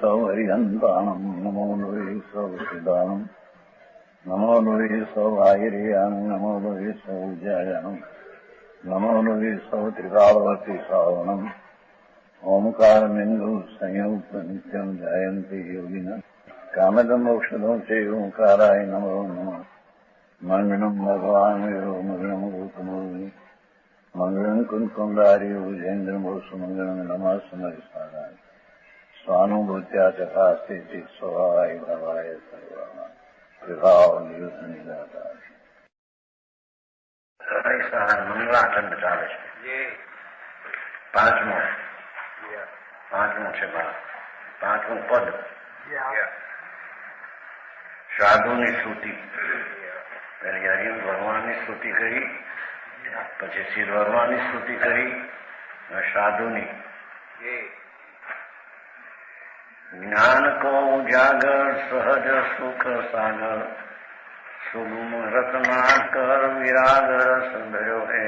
સૌ હરિહંતાણમ નમો લોહી સૌ સિદ્ધાનમ નમો લોહી સૌ આહિર્યાન નમો લોહી સૌ જયાનમ નમો લોહી સૌ ત્રિકાળવતી શ્રાવણમ ઓમકાર બિંદુ સંયુક્ત નિત્યમ જયંતી યોગિન કામદમ ઔષધો છે ઓંકારાય નમો નમઃ મંગળમ ભગવાન મંગળમ ગૌતમોની મંગળમ કુંકુંડારી વિજેન્દ્રમોસુ મંગળમ નમઃ સમયસારાય સ્વાનુભૂત્યા ચકાસ્તિ સ્વભાવાય ભવાય સર્વા વિભાવ નિયુદ્ધ નિરાકાર મંગળાખંડ ચાલે છે. પાંચમું છે પાંચમું પદ સાધુની સ્તુતિ. પેલી હરિ ભગવાનની સ્તુતિ કરી, પછી શ્રી ભગવાનની સ્તુતિ કરી, સાધુની. જ્ઞાન કો ઉજાગર સહજ સુખ સાગર સુગમ રત્નાકર વિરાગ રસ ધર્યો હે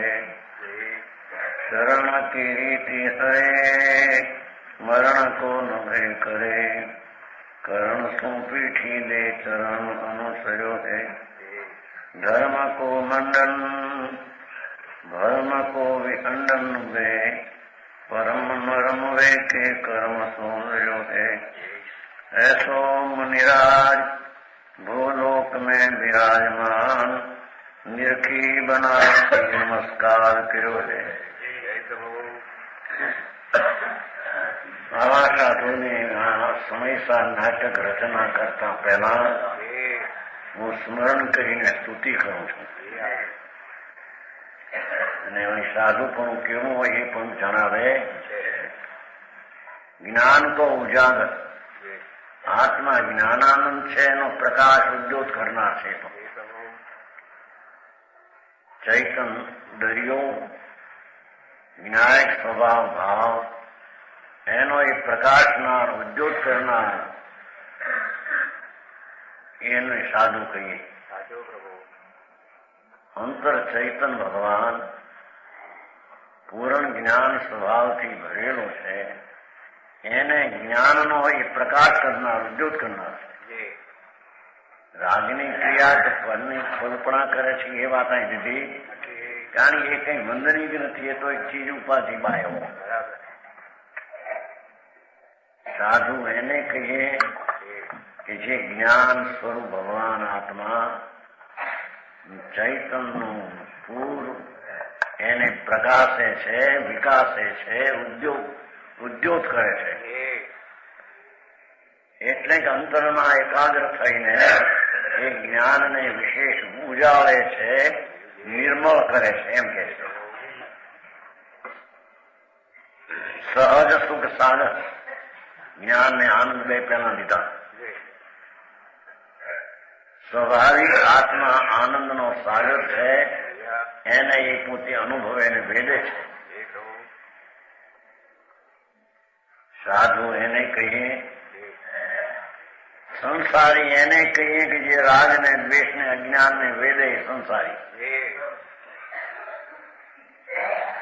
શરણ की रीति हरे मरण को न भय करे करण सो पीठी दे चरण अनुसर्यो है धर्म को मंडन भर्म को विखंडन वे परम नरम वे के कर्म सौंदर्यो है ऐसो मुनिराज भूलोक में विराजमान निरखी बना नमस्कार करो है. આવા સાધુને સમયસર નાટક રચના કરતા પહેલા હું સ્મરણ કરીને સ્તુતિ કરું છું અને સાધુ પણ કેવું હોય એ પણ જણાવે. જ્ઞાન તો ઉજાગર, આત્મા જ્ઞાનાનંદ છે, એનો પ્રકાશ ઉદ્યોત કરનાર છે. ચૈતન દરિયો વિનાયક સ્વભાવ ભાવ એનો એ પ્રકાશનાર ઉદ્યોગ કરનાર એને સાધુ કહીએ. અંતર ચૈતન ભગવાન પૂર્ણ જ્ઞાન સ્વભાવથી ભરેલો છે, એને જ્ઞાનનો એ પ્રકાશ કરનાર ઉદ્યોગ કરનાર છે. રાગની ક્રિયા કે ફળની કલ્પના કરે છે એ વાત અહીં દીધી, કારણ એ કઈ વંદનીય જ નથી, એ તો એક ચીજ ઉપાધિ બાયો. સાધુ એને કહીએ કે જે જ્ઞાન સ્વરૂપ ભગવાન આત્મા ચૈતનનું પૂર એને પ્રકાશે છે, વિકાસે છે, ઉદ્યોગ કરે છે. એટલે કે અંતરમાં એકાગ્ર થઈને એ જ્ઞાનને વિશેષ ઉજાળે છે, નિર્મળ કરે છે. એમ કે છે સહજ સુખ સાગર. જ્ઞાન ને આનંદ બે પહેલા લીધા. સ્વાભાવિક આત્મા આનંદનો સાગર છે, એને એ પોતે અનુભવે અને ભેદે છે. સાધુ એને કહીએ, સંસારી એને કહીએ કે જે રાગ ને દ્વેષ ને અજ્ઞાન ને વેદે સંસારી.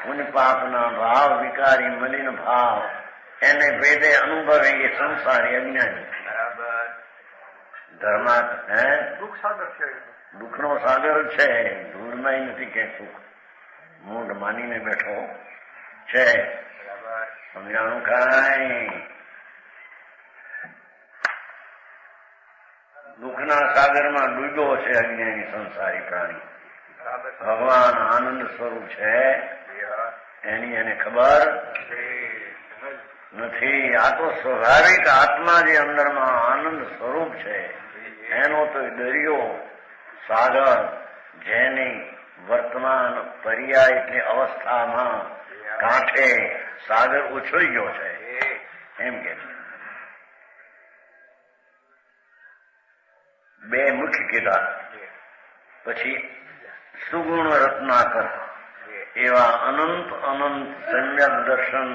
પુણ્ય પાપના ભાવ વિકારી મલિન ભાવ એને વેદે અનુભવે એ સંસારી અજ્ઞાની. ધર્મા દુઃખ સાગર છે, દુઃખનો સાગર છે, દૂરમાં નથી કે સુખ મૂળ માનીને બેઠો છે. સમજાણું કાંઈ દુઃખના સાગરમાં ડૂબ્યો છે અજ્ઞાની સંસારી પ્રાણી. ભગવાન આનંદ સ્વરૂપ છે, એની એને ખબર નથી. આ તો સ્વાભાવિક આત્મા જે અંદરમાં આનંદ સ્વરૂપ છે એનો તો દરિયો સાગર, જેની વર્તમાન પર્યાય એટલે અવસ્થામાં કાંઠે સાગર ઉછળી ગયો છે એમ કે છે. બે મુખ્ય કીધા, પછી સુગુણ રત્નાકર એવા અનંત સમ્યક દર્શન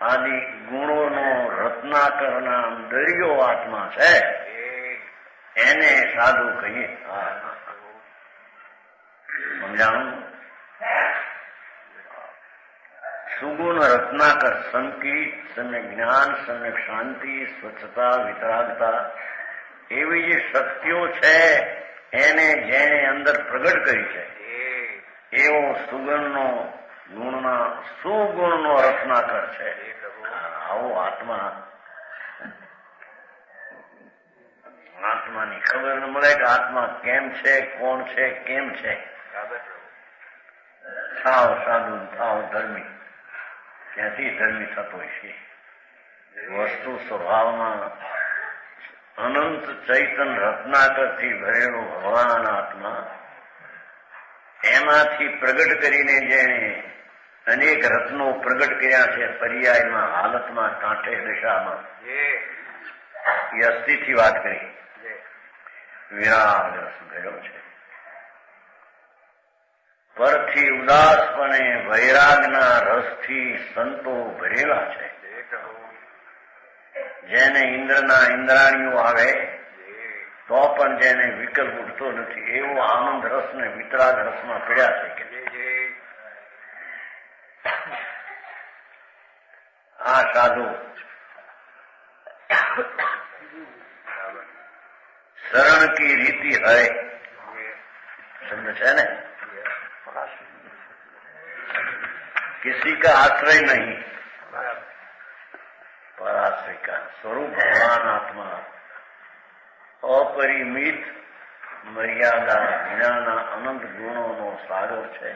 આદિ ગુણોનો રત્નાકર નામ દરિયો આત્મા છે, એને સાધુ કહીએ. સમજાણું? સુગુણ રત્નાકર સંકિત, સમ્યક જ્ઞાન, સમ્યક શાંતિ, સ્વચ્છતા, વિતરાગતા એવી જે શક્તિઓ છે એને જેને અંદર પ્રગટ કરી છે એવો સુગુણનો સુગુણનો રત્નાકર છે. આવો આત્માની ખબર ન મળે કે આત્મા કેમ છે, કોણ છે, કેમ છે. થાવ સાધુ, થાવ ધર્મી, ક્યાંથી ધર્મી થતો છે? વસ્તુ સ્વભાવમાં અનંત ચૈતન રત્નાકરથી ભરેલો ભગવાન આત્મા, એમાંથી પ્રગટ કરીને જેને અનેક રત્નો પ્રગટ કર્યા છે પર્યાયમાં, હાલતમાં, કાંઠે, દશામાં, એ અસ્થિથી વાત કરી. વિરાગ રસ ગયો છે. પરથી ઉદાસપણે વૈરાગના રસથી સંતો ભરેલા છે. જેને ઇન્દ્રાણીઓ આવે તો પણ જેને વિકલ્પ ઉઠતો નથી એવો આનંદ રસ ને વિતરાગ રસમાં પડ્યા છે. આ સાધુ शरण की रीति है शब्द है ना, किसी का आश्रय नहीं, पराश्रय का स्वरूप भगवान आत्मा अपरिमित મર્યાદા વિનાના અનંત ગુણોનો સાગર છે.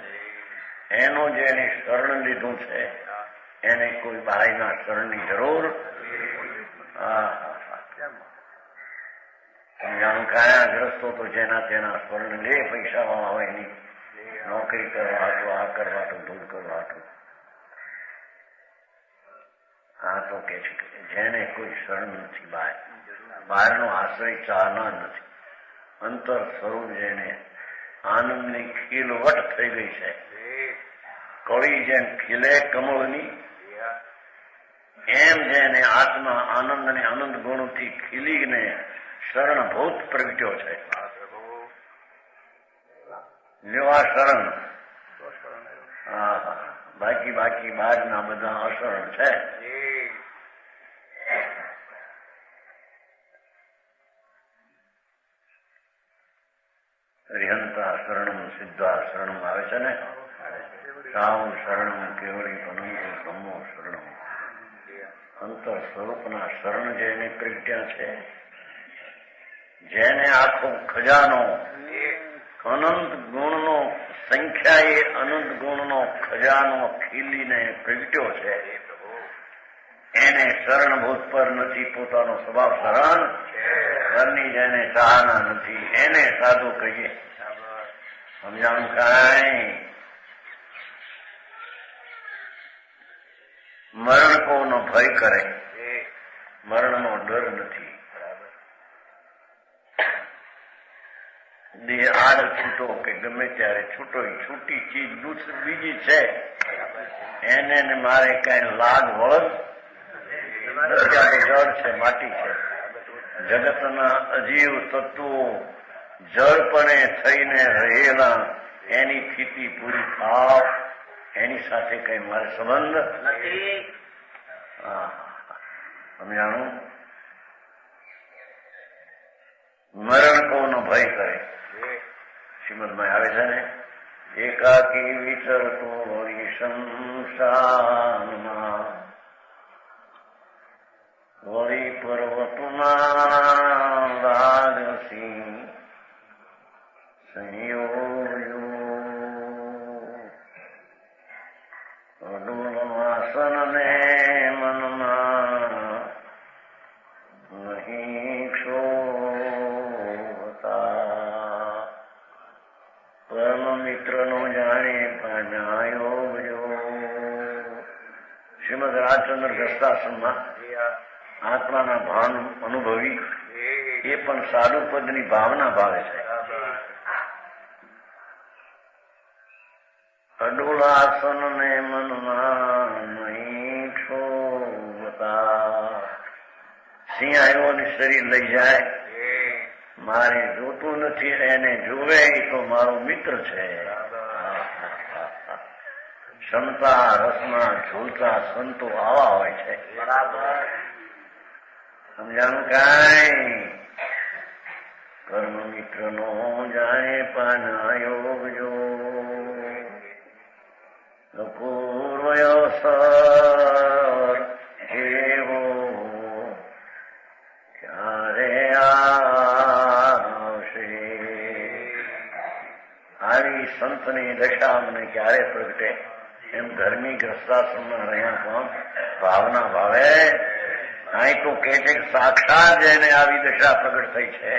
એનો જેને શરણ લીધું છે એને કોઈ બાયના શરણની જરૂર. જાણું ગ્રસ્તો તો જેના તેના સ્વર્ણ લે, પૈસામાં હોય નહીં, નોકરી કરવા હતું, આ કરવા હતું, ધૂળ કરવા હતું. આ તો કે છે જેને કોઈ શરણ નથી, બહારનો આશ્રય ચાહના નથી, અંતર સ્વરૂપ જેને આનંદની ખીલવટ થઈ ગઈ છે, કળી જેમ ખીલે કમળની એમ જેને આત્મા આનંદ અને આનંદ ગુણોથી ખીલીને શરણભૂત પ્રગટ્યો છે. લેવા શરણ. બાકી બહારના બધા અશરણ છે. હરિહંતા શરણમ સિદ્ધા શરણમ આવે છે ને, સાવ શરણમ કેવળી અનંત બ્રહ્મો શરણમ. અંતર સ્વરૂપના શરણ જેને પ્રગટ્યા છે, જેને આખો ખજાનો અનંત ગુણનો સંખ્યાએ અનંત ગુણનો ખજાનો ખીલીને પ્રગટ્યો છે, એને શરણભૂત પર નથી પોતાનો સ્વભાવ શરણ, ઘરની જેને ચાહના નથી એને સાધુ કહીએ. સમજાણું કાંઈ? મરણ કોનો ભય કરે, મરણનો ડર નથી. દેહ આડ છૂટો કે ગમે ત્યારે છૂટો, છૂટી ચીજ બીજી છે, એને મારે કઈ લાગ વળગ જળ છે, માટી છે. જગતના અજીવ તત્વો જળપણે થઈને રહેલા એની સ્થિતિ પૂરી થાવ એની સાથે કઈ મારે સંબંધ નથી. સમજાણું? મરણ કોનો ભય કરે, શ્રીમદમાં આવે છે ને, એકાકી વિચરતો શમશાનમાં વળી પર્વતમાં લાગસી સંયોજો અડુલ વાસન ને મનમાં નહીં ક્ષોભતા પરમ મિત્રનો જાણે પામ્યો ગયો. શ્રીમદ રાજચંદ્ર ગસ્તાશ્રમમાં આત્માના ભાન અનુભવી એ પણ સાધુ પદની ભાવના ભાવે છે. અડોલાસન ને મનમાં નહીં ક્ષોભતા. સિંહ આવ્યો ને શરીર લઈ જાય, મારે જોતું નથી, એને જોવે એ તો મારો મિત્ર છે. ક્ષમતા રસના ઝૂલતા સંતો આવા હોય છે. બરાબર. સમજાણું કાંઈ? કર્મ મિત્ર નો જાણે પાના યોગ જો પૂર્વયોસર એવો ક્યારે આવશે? આવી સંતની દશા મને ક્યારે પ્રગટે? એમ ધર્મી ગ્રસ્તાશ્રમમાં રહ્યા પણ ભાવના ભાવે અહીં તો કે છે સાક્ષાત જેને આવી દશા પ્રગટ થઈ છે,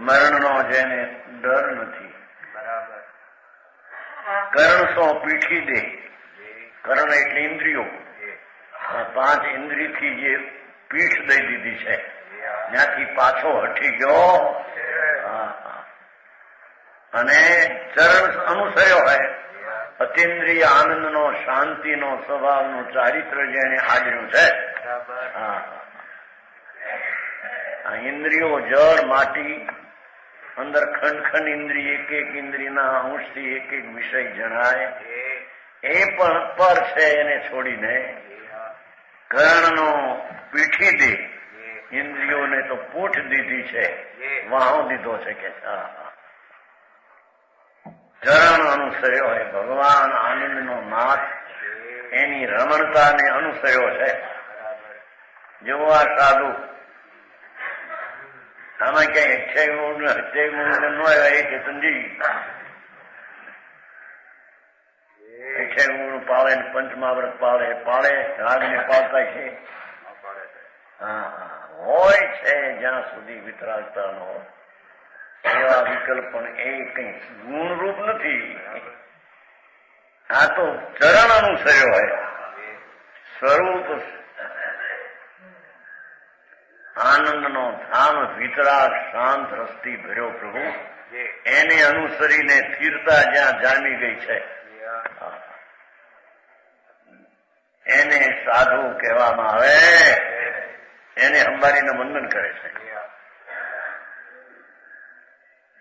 મરણનો જેને ડર નથી. બરાબર. કર્ણ સો પીઠી દે. કર્ણ એટલે ઇન્દ્રિયો. 5 ઇન્દ્રિયથી જે પીઠ દઈ દીધી છે, ત્યાંથી પાછો હટી ગયો અને ચરણ અનુસર્યો હોય. અતિન્દ્રિય આનંદનો, શાંતિનો, સ્વભાવનું ચારિત્ર જેને આદર્યું છે. આ ઇન્દ્રિયો જળ માટી, અંદર ખંડ ખંડ ઇન્દ્રિય, એક ઇન્દ્રિયના અંશથી એક વિષય જણાય, એ પણ પર છે. એને છોડીને કર્ણનો પીઠી દે. ઇન્દ્રિયોને તો પૂઠ દીધી છે, વાહો દીધો છે કે ચરણ અનુસર્યો હોય. ભગવાન આનંદનો નાથ, એની રમણતાને અનુસર્યો છે. જેવો આ સાધુ આમાં ક્યાંય 28 મૂળ ન આવ્યા એ ચેતનજી 28 મૂળ પાળે, પંચમહાવ્રત પાળે રાગને પાળતા છે. હોય છે જ્યાં સુધી વિતરાગતા નો એવા વિકલ્પ, પણ એ કઈ ગુણરૂપ નથી. આ તો ચરણ અનુસર્યો હોય. સ્વરૂપ આનંદનો ધામ, વિતરાગ શાંત રસથી ભર્યો પ્રભુ, એને અનુસરીને સ્થિરતા જ્યાં જામી ગઈ છે, એને સાધુ કહેવામાં આવે. એને અંબારીને વંદન કરે છે.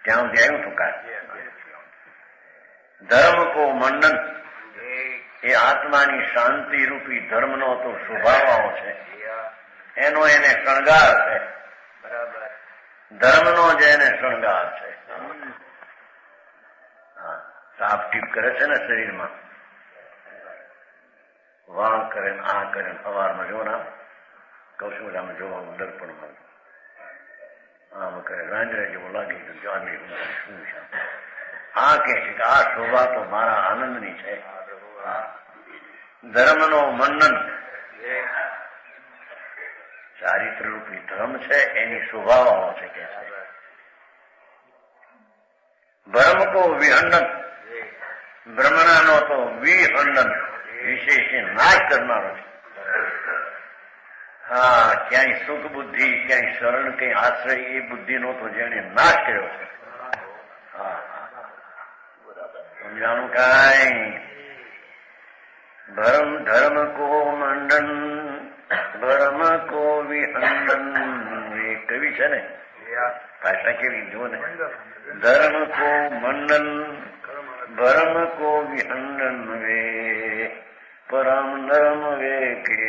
ત્યાં આવ્યું હતું કાંઈ. ધર્મ કો મંડન એ આત્માની શાંતિ રૂપી ધર્મનો તો સ્વભાવ છે. એનો એને શણગાર છે. ધર્મનો જ એને શણગાર છે. સાફ ટીપ કરે છે ને શરીરમાં, વાળ કરે ને આ કરે ને સવારમાં જો ના કૌશલામાં જોવાનું દર્પણમાં આમ કરે, રાંજરે જેવું લાગે તો જાણી શું છે. આ કે છે કે આ શોભા તો મારા આનંદની છે. ધર્મનો મંડન ચારિત્ર રૂપી ધર્મ છે, એની શોભાઓ છે કે છે. બ્રહ્મ કો વિહંડન, બ્રહ્મણાનો તો વિહંડન વિશેષ નાશ કરનારો છે. હા, ક્યાંય સુખ બુદ્ધિ, ક્યાંય શરણ, ક્યાંય આશ્રય, એ બુદ્ધિનો તો જેને નાશ કર્યો છે. હા, સમજાણું કાંઈ? ધર્મ કો મંડન, ધર્મ કો વિહંડન. એ કવિ છે ને, ભાષા કેવી જુઓ ને. ધર્મ કો મંડન, ધર્મ કો વિહંડન વે પરમ નરમ વે કે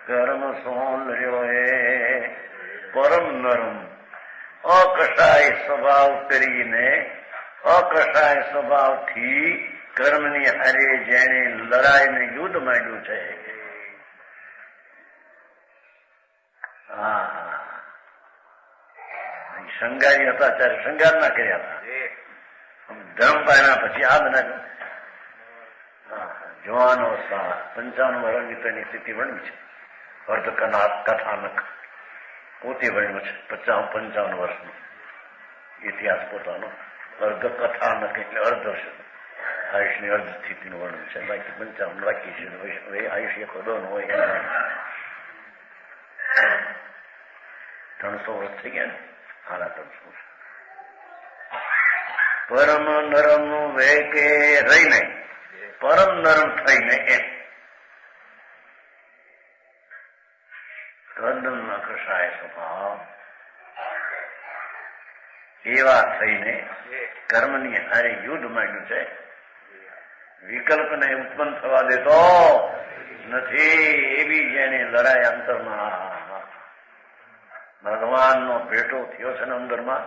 કર્મ સૌંદર્યો હે. પરમ નરમ અકસાય સ્વભાવ કરીને, અકસાય સ્વભાવથી કર્મની હારે જેને લડાઈને યુદ્ધ માંડ્યું છે. શંગારી હતા ત્યારે શંગાર ના કર્યા હતા. ધર્મ પામ્યા પછી આ બધા જવાનો 55 વર્ષની સ્થિતિ વર્ણવી છે. અર્ધ કથાનક પોતે વર્ણ્યું છે. 55 વર્ષનો ઇતિહાસ પોતાનો. અર્ધ કથાનક એટલે અર્ધ આયુષની અર્ધ સ્થિતિનું વર્ણન છે. બાકી 55 બાકી છે. આયુષ્ય ખોદો ન હોય 300 વર્ષ થઈ ગયા ને. હાલા 300 વર્ષ. પરમ નરમ વે કે રહી નહીં, પરમ નરમ થઈને એમ તદ્દન અકસાય સ્વભાવ એવા થઈને કર્મની હારે યુદ્ધ માંડ્યું છે. વિકલ્પને ઉત્પન્ન થવા દેતો નથી. એવી જેની લડાઈ અંતરમાં ભગવાનનો ભેટો થયો છે ને અંદરમાં,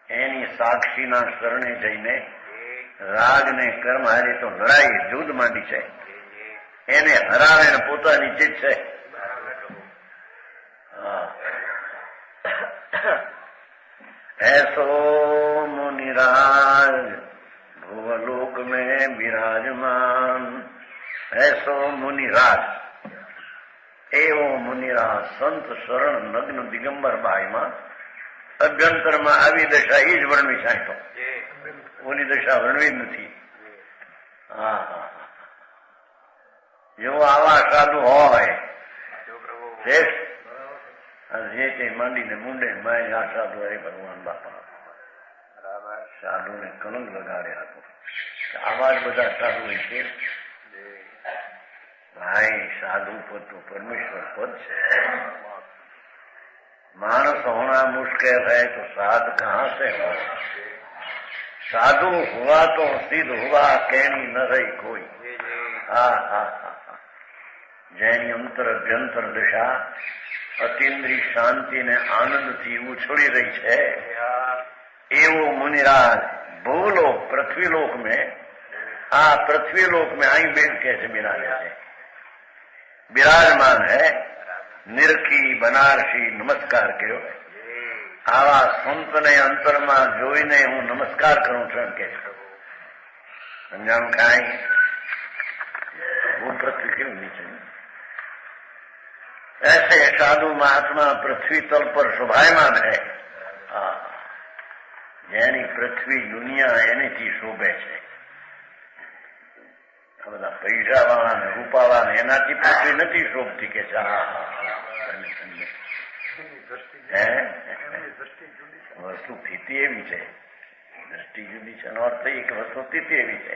એની સાક્ષીના શરણે જઈને રાગ ને કર્મ હારી તો લડાઈ યુદ્ધ માંડી છે. એને હરાવે ને પોતાની જીત છે. ऐसो मुनिराज भुवलोक में विराजमान, ऐसो मुनिराज, एवो मुनिराज संत शरण नग्न દિગંબર બાઈમાં અભ્યંતરમાં આવી દશા એ જ વર્ણવી સાંઠો, ઓલી દશા વર્ણવી નથી. હા, જેવો આવા સાધુ હોય જે કઈ માંડીને મુંડે માય આ સાધુ હરે ભગવાન બાપા સાધુને કલંક લગાડ્યા હતો. આવા જ બધા સાધુ છે ભાઈ. સાધુ પદ તો પરમેશ્વર પદ છે. मानस होना मुश्किल है तो साध कहां से हो, साधु हुआ तो सिद्ध हुआ कहनी न रही कोई. હા હા હા, જેની અંતર અભ્યંતર દશા અતિન્દ્રિય શાંતિ ને આનંદથી ઉછળી રહી છે, એવો મુનિરાજ ભૂલોક પૃથ્વીલોક में, આ પૃથ્વીલોક में आई બેન કે છે બિરાજમાન है. નિરખી બનારસી નમસ્કાર કર્યો. આવા સંતને અંતરમાં જોઈને હું નમસ્કાર કરું છું એમ કે સમજાણું કાંઈ. वो पृथ्वी क्यों नीचे, ऐसे साधु महात्मा पृथ्वी तल पर शोभायमान है. જેની પૃથ્વી દુનિયા એનેથી શોભે છે. આ બધા પૈસા વાળા ને રૂપા વાળા એનાથી પૃથ્વી નથી શોભતી કે છે. વસ્તુ સ્થિતિ એવી છે, દ્રષ્ટિ જુદી છે. એનો અર્થ એ કે વસ્તુ સ્થિતિ એવી છે.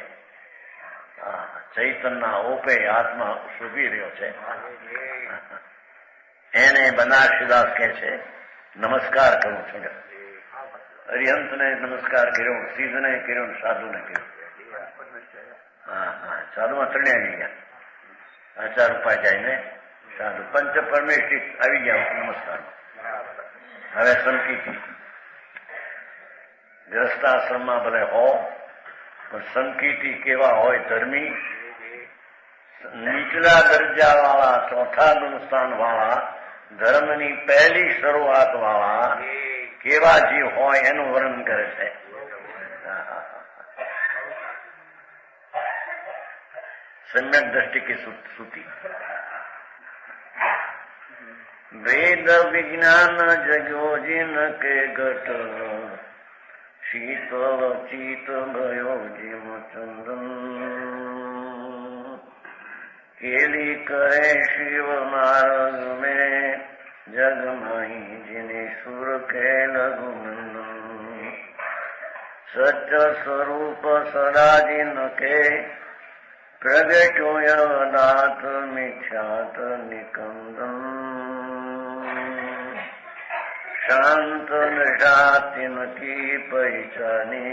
ચૈતનના ઓપે આત્મા શોભી રહ્યો છે. એને બનારસીદાસ કે છે નમસ્કાર કરું છું. અરિહંતને નમસ્કાર કર્યો, સિદ્ધને કર્યો, સાધુને કર્યો. હા હા, સાધુમાં ત્રણે આવી ગયા. આચાર ઉપાધ્યાય ને સાધુ પંચ પરમેષ્ઠી આવી ગયા નમસ્કાર. હવે સંકિતી ગ્રસ્તાશ્રમમાં ભલે હો, પણ સંકિતી કેવા હોય? ધર્મી, નીચલા દરજા વાળા, ચોથા ગુણસ્થાન વાળા, ધર્મની પહેલી શરૂઆત વાળા કેવા જીવ હોય એનું વર્ણન કરે છે. सम्यक दृष्टि की सूती. वेद विज्ञान जगो जिन के घट, शीतल चीत भयो जिम चंदन, केली करे शिव मार्ग में जग माही जिने सुर के लघुनंदन, सच स्वरूप सदा जिन के प्रगटोयनाथ मिख्यात निकंदन, शांत निषातिन की पहचानी,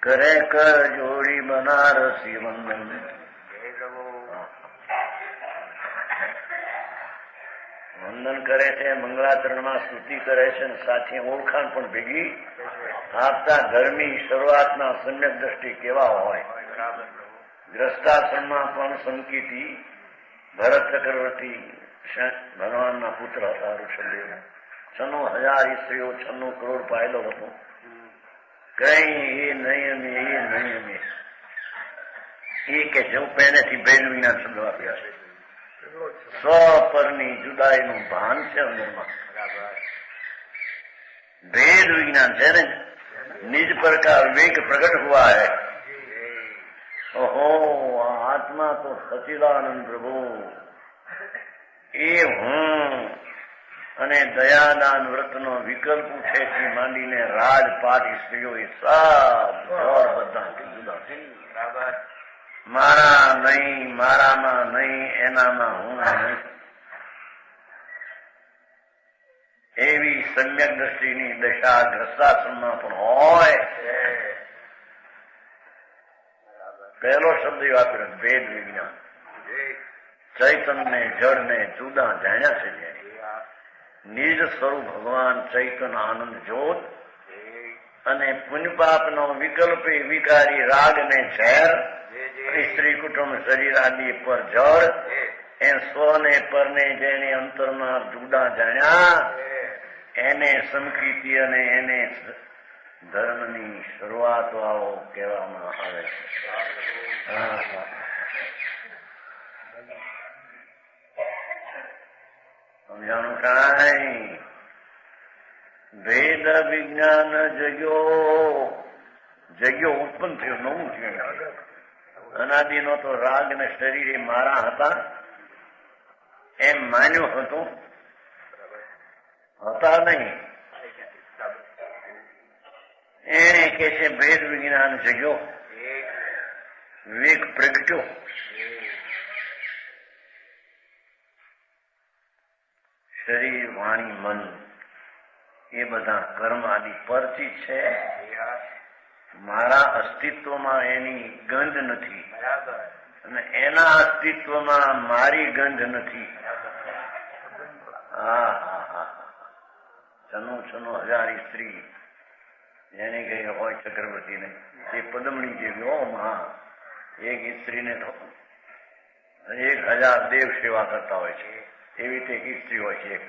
करे कर जोड़ी बनारसी वंदन. વંદન કરે છે, મંગળાચરણમાં સ્તુતિ કરે છે, સાથે ઓળખાણ પણ ભેગી આપતા. ધર્મી શરૂઆતના સમ્યક દ્રષ્ટિ કેવા હોય? ગ્રસ્તાશ્રમમાં પણ સંકિતી ભરત ચક્રવર્તી ભગવાનના પુત્ર હતા ઋષભદેવ. 96,000 સ્ત્રીઓ, 96 કરોડ પાયલો હતો. કઈ એ નહીં એ કે જેવું પહેલેથી ભેદ વિના શબ્દ આપ્યા છે. સ્વપરની જુદાઈનું ભાન છે અંદરમાં. भेद विज्ञान है ना, निज पर का विवेक प्रकट हुआ है. ओहो, आत्मा तो सचिदानंद प्रभु એ હું અને દયાદાન વ્રતનો વિકલ્પ ઉઠેથી માંડીને રાજપાટ સ્ત્રીઓ એ સબ બધા જુદા છે. મારા નહીં, મારામાં નહીં, એનામાં હું નહીં. એવી સમ્યક દ્રષ્ટિની દશા ગ્રસ્તાશ્રમમાં પણ હોય. પહેલો શબ્દ વાપર્યો ભેદ વિજ્ઞાન. ચૈતન્ય જળ ને જુદા જાણ્યા છે જેને. નિજ સ્વરૂપ ભગવાન ચૈતન આનંદ જ્યોત અને પુણ્યપાપ નો વિકલ્પ વિકારી રાગ ને ઝેર સ્ત્રી કુટુંબ શરીર આદિ પર જળ એ સ્વને પરને જેને અંતરમાં જુદા જાણ્યા એને સંકીર્તિ અને એને ધર્મની શરૂઆત આવો કહેવામાં આવે છે. સમજાણું કાંઈ? વેદ વિજ્ઞાન જગ્યો ઉત્પન્ન થયો, નવું થયું. અનાદિ નો તો રાગ ને શરીર એ મારા હતા એમ માન્યું હતું, હતા નહીં. એને કે છે ભેદ વિજ્ઞાન જગ્યો, વિવેક પ્રગટ્યો. શરીર વાણી મન એ બધા કર્મ આદિ પરથી છે. મારા અસ્તિત્વમાં એની ગંધ નથી અને એના અસ્તિત્વમાં મારી ગંધ નથી. છનો હજાર સ્ત્રી જેને ગઈ હોય ચક્રવર્તીને એ પદમણી જેવી માં એક સ્ત્રીને 1000 દેવ સેવા કરતા હોય છે. એવી રીતે એક સ્ત્રી હોય છે. એક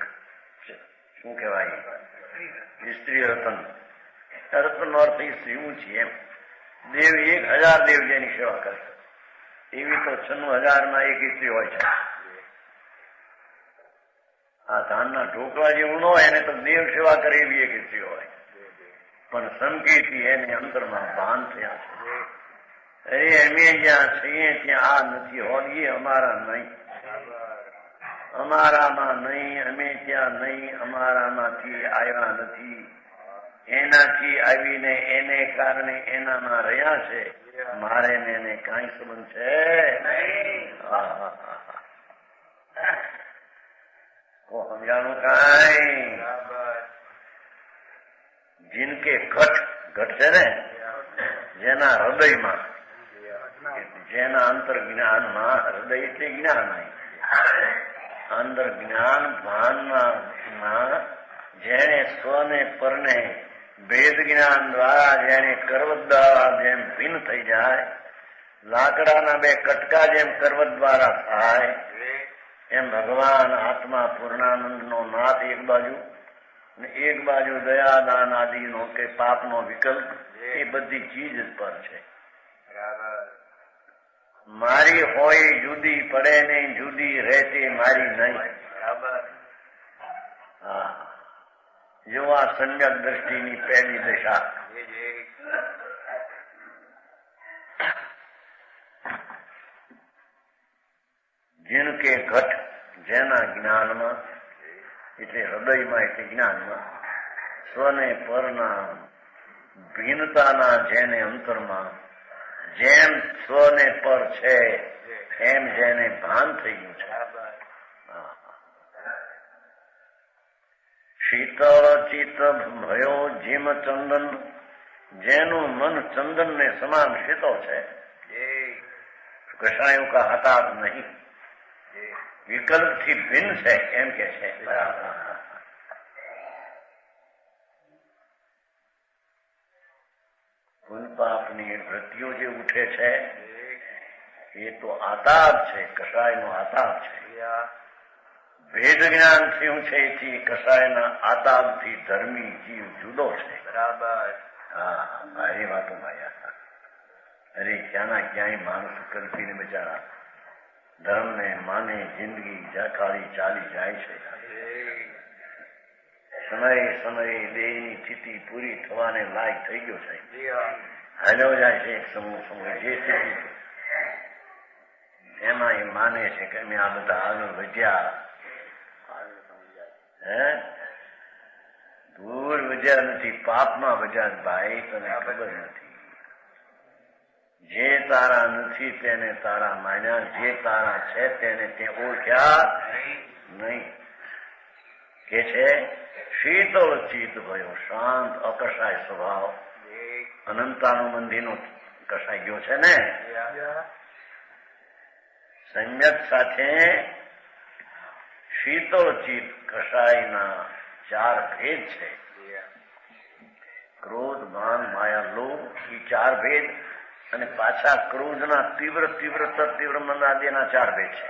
શું કહેવાય સ્ત્રી રતન. રતન અર્થ સ્ત્રી ઊંચી એમ. દેવ 1000 દેવ જેની સેવા કરે એવી તો 96,000 એક સ્ત્રી હોય છે. આ ધાનના ઢોકળા જેવું ન હોય એને તો દેવ સેવા કરે એવી એક સ્ત્રી હોય. પણ સંકેતી એને અંતરમાં ભાન થયા છે. અરે અમે જ્યાં છીએ ત્યાં આ નથી હોત, એ અમારા નહીં, અમારામાં નહીં, અમે ત્યાં નહીં, અમારામાંથી આવ્યા નથી, એનાથી આવીને એને કારણે એનામાં રહ્યા છે. મારે ને એને કાંઈ સંબંધ છે? સમજાણું કાંઈ? જીનકે ઘટ છે ને, જેના હૃદયમાં, જેના અંતર જ્ઞાનમાં, હૃદય એટલે જ્ઞાન, અંદર જ્ઞાન ભાનમાં જેને સ્વને પરને ભેદ જ્ઞાન દ્વારા જેને કરવત દ્વારા જેમ ભિન્ન થઈ જાય, લાકડાના 2 કટકા જેમ કરવત દ્વારા થાય એમ ભગવાન આત્મા પૂર્ણાનંદ નો નાથ એક બાજુ ને એક બાજુ દયાદાન આદિનો કે પાપનો વિકલ્પ, એ બધી ચીજ જ પર છે. મારી હોય જુદી પડે નહીં, જુદી રહેતી મારી નહીં. જો આ સમ્યક દ્રષ્ટિની પહેલી દશા. જીનકે ઘટ, જેના જ્ઞાનમાં એટલે હૃદયમાં એટલે જ્ઞાનમાં, સ્વને પરના ભિન્નતાના જેને અંતરમાં જેમ સ્વને પર છે એમ જેને ભાન થઈ ગયું છે. શીતળ ચિત્ત ભયો જીમ ચંદન, જેનું મન ચંદન ને સમાન શીતળ છે. કૃષ્ણાયુ કા હતાત નહીં, વિકલ્પ થી ભિન્ન છે એમ કે છે. પુનપાપની વૃત્તિઓ જે ઉઠે છે એ તો આતાપ છે, કષાયનો આતાપ છે. ભેદ જ્ઞાન થયું છે એથી કષાયના આતાપથી ધર્મી જીવ જુદો છે. બરાબર. હા, એ વાતો માયા. અરે ક્યાંના ક્યાંય માણસ કલ્પીને બિચારા ધર્મને માને જિંદગી જખાડી ચાલી જાય છે. સમયે દેહની સ્થિતિ પૂરી થવાને લાયક થઈ ગયો છે, હાલ્યો જાય છે. એક સમૂહ જે સ્થિતિ એમાં એ માને છે કે અમે આ બધા આગળ વધ્યા. દૂર વધ્યા નથી, પાપમાં વધ્યા. ભાઈ તને ખબર નથી, જે તારા નથી તેને તારા માન્યા, જે તારા છે તેને તે ઓળખ્યા નહીં. કે છે શીતળ ચિત્ત ભયો શાંત અકષાય સ્વભાવ, અનંતાનુબંધીનો કસાઈ ગયો છે ને. સમ્યક સાથે શીતળ ચિત્ત કસાઈના 4 ભેદ છે. ક્રોધ, માન, માયા, લોભ, એ 4 ભેદ, અને પાછા ક્રોધના તીવ્ર મંદાદિના 4 ભેદ છે.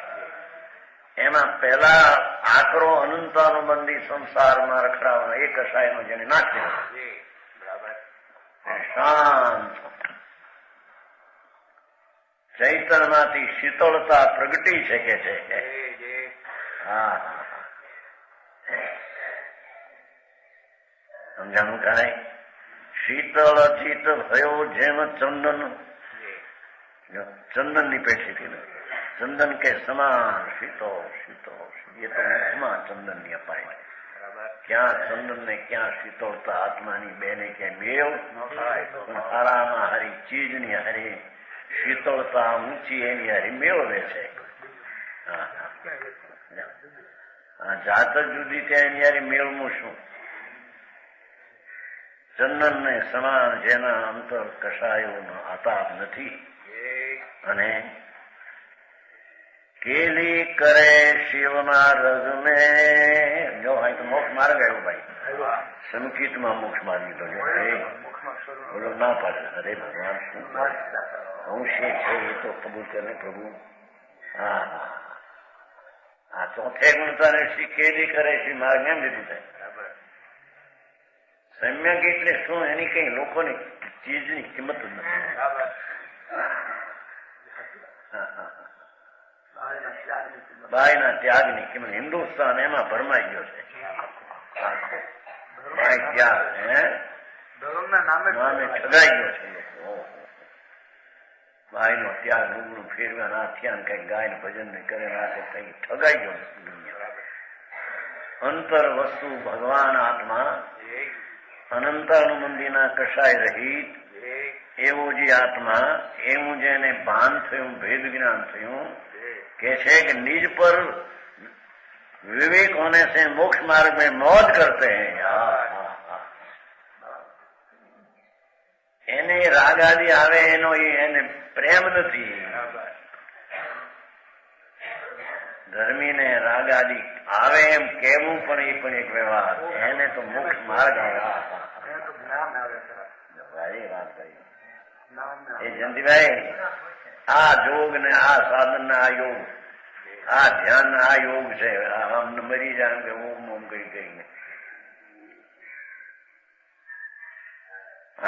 એમાં પહેલા આકરો અનંતાનુબંધી સંસારમાં રખડાવાનો એ કસાયનો જેને નાખ્યો શાંત ચૈતન્યમાંથી શીતળતા પ્રગટી છે કે છે. હા, સમજાણું કાંઈ? શીતળ ચિત્ત થયો જેમ ચંદનની પેઠીથી ચંદન કે સમાન શીતળ એ તો મુખમાં ચંદનની અપાય. ક્યાં ચંદન ને ક્યાં શીતળતા આત્માની બેને ક્યાંય મેળ પણ હારામાં હારી ચીજની હારી શીતળતા ઊંચી એની હારી મેળવે છે. જાત જ જુદી ત્યાં એની હારી મેળવું શું? ચંદન ને સમાન જેના અંતર કસાયોનો આતાપ નથી. અને કેલી કરે શિવના રગને જો ભાઈ તો મોક્ષ માર્ગ આવ્યો ભાઈ. સંકિતમાં મોક્ષ માર્ગ લીધો બોલો ના પાડે. અરે ભગવાન શું હું છે એ તો કબૂલ કરે પ્રભુ. હા આ ચોથે ગુણતાને શ્રી કેલી કરે શ્રી માર્ગ એમ લીધું છે. સમ્યક એટલે શું? એની કઈ લોકોની ચીજની કિંમત જ નથી. બાયના ત્યાગની કિંમત હિન્દુસ્તાન એમાં ભરમાઈ ગયો છે. ત્યાગ નામે ઠગાઈ ગયો છે. બાયનો ત્યાગ રૂબરૂ ફેરવા ના થયા કઈ ગાય ભજન ને કરે ના કઈ ઠગાઈ ગયો છે દુનિયા. અંતર વસ્તુ ભગવાન આત્મા અનંતાનુબંધીના કસાય રહિત એવો જે આત્મા, એવું જેને ભાન થયું, ભેદ જ્ઞાન થયું, કે છે कि निज पर विवेक होने से मोक्ष मार्ग में मौज करते हैं. એને રાગ આદિ આવે એનો એને પ્રેમ નથી. ધર્મીને રાગ આદિ આવે એમ કેવું પણ એ પણ એક વ્યવહાર. એને તો મોક્ષ માર્ગ આવે. વાત ભાઈ એ જયંતિભાઈ, આ જોગ ને આ સાધન ને આ યોગ, આ ધ્યાન ને આ યોગ છે. આમ મરી જાય કે ઓમ ઓમ કઈ કઈ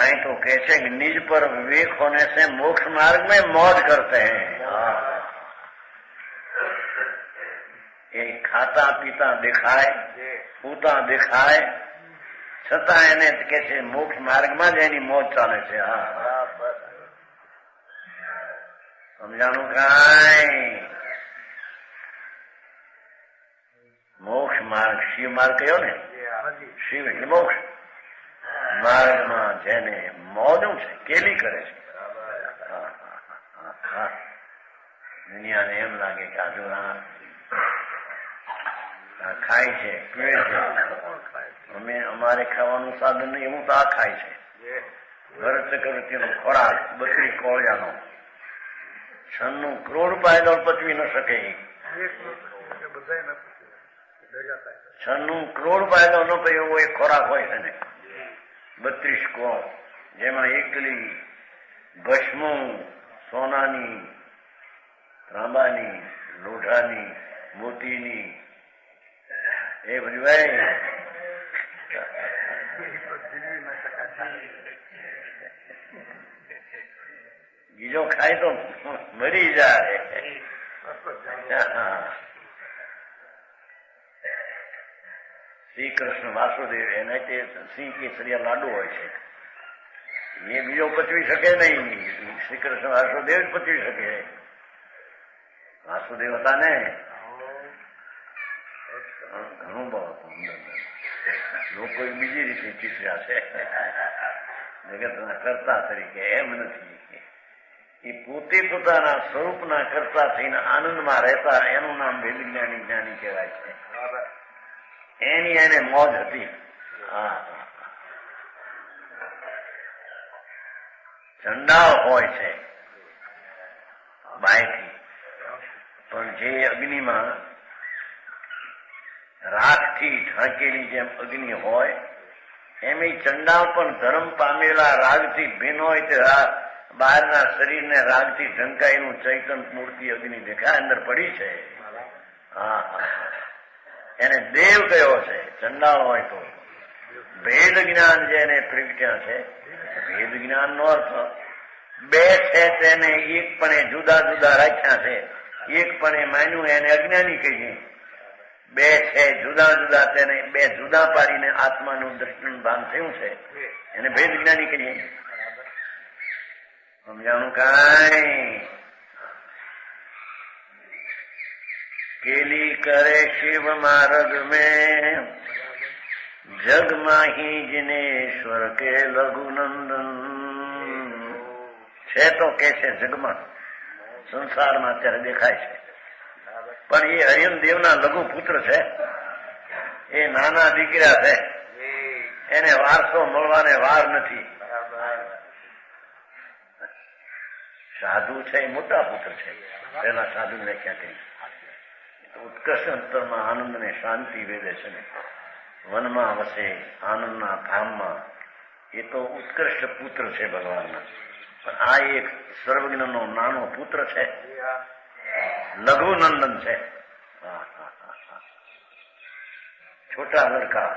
અહીં તો कैसे निज पर विवेक होने से मोक्ष मार्ग में मौज करते हैं. એ ખાતા પીતા દેખાય, પૂતા દેખાય, છતાં એને કે છે મોક્ષ માર્ગમાં જ એની મોજ ચાલે છે. સમજાણું કાંઈ? મોક્ષ માર્ગ શિવ માર્ગ કયો ને? શિવ એટલે મોક્ષ માર્ગમાં જેને મોજું છે, કેલી કરે છે. દુનિયાને એમ લાગે કે આજુ ખાય છે, પીવે છે. અમારે ખાવાનું સાધન નહીં, એવું તો આ ખાય છે. ભરત ચક્રવર્તીનો ખોરાક 32 કોળિયાનો 96 કરોડ પાયદળ પચવી ન શકે. 96 કરોડ પાયદળ ન પે એવો એક ખોરાક હોય છે ને. 32 કોળ, જેમાં એકલી ભસ્મું, સોનાની, ત્રાંબાની, લોઢાની, મોતીની, એ બધું ભાઈ બીજો ખાય તો મરી જાય. શ્રી કૃષ્ણ વાસુદેવ એને તે સિંહ કેસરિયા લાડુ હોય છે, એ બીજો પચવી શકે નહીં. શ્રી કૃષ્ણ વાસુદેવ જ પચવી શકે. વાસુદેવ હતા ને, ઘણું બહુ લોકો બીજી રીતે ચીતર્યા છે જગતના કર્તા તરીકે. એમ નથી, એ પોતે પોતાના સ્વરૂપના કર્તા થઈને આનંદમાં રહેતા, એનું નામ વેદજ્ઞાની જ્ઞાની કહેવાય છે. એની એને મોજ હતી. ચંડાળ હોય છે બાયથી, પણ જે અગ્નિમાં રાખથી ઢાંકેલી જેમ અગ્નિ હોય એમ ચંડાળ પણ ધર્મ પામેલા રાગથી ભિન્ન હોય તે બહારના શરીરને રાગથી ઢંકાયેલું ચૈતન મૂર્તિ અગ્નિ દેખાય અંદર પડી છે. હા, એને દેવ કયો છે ચંડાળ હોય તો. ભેદ જ્ઞાન જેને પ્રગટ્યા છે, ભેદ જ્ઞાન નો અર્થ બે છે તેને એકપણે જુદા જુદા રાખ્યા છે, એકપણે માન્યું એને અજ્ઞાની કહીએ. બે છે જુદા જુદા તેને બે જુદા પાડીને આત્માનું દર્શન ભાન થયું છે એને ભેદ જ્ઞાની કહીએ. સમજાણું કાંઈ? કેલી કરે શિવ માર્ગ મેં જગ માહી જિનેશ્વર કે લઘુનંદન. છે તો કે છે જગમાં, સંસારમાં અત્યારે દેખાય છે, પણ એ હરિયન દેવના લઘુ પુત્ર છે, એ નાના દીકરા છે, એને વારસો મળવાને વાર નથી. સાધુ છે એ મોટા પુત્ર છે, પેલા સાધુ ને ક્યાં કહી ઉત્કર્ષ અંતરમાં આનંદ ને શાંતિ વેદે છે ને, વનમાં વસે આનંદના ધામમાં, એ તો ઉત્કૃષ્ટ પુત્ર છે ભગવાનના. પણ આ એક સર્વજ્ઞનો નાનો પુત્ર છે, લઘુનંદન છે. છોટા લડકા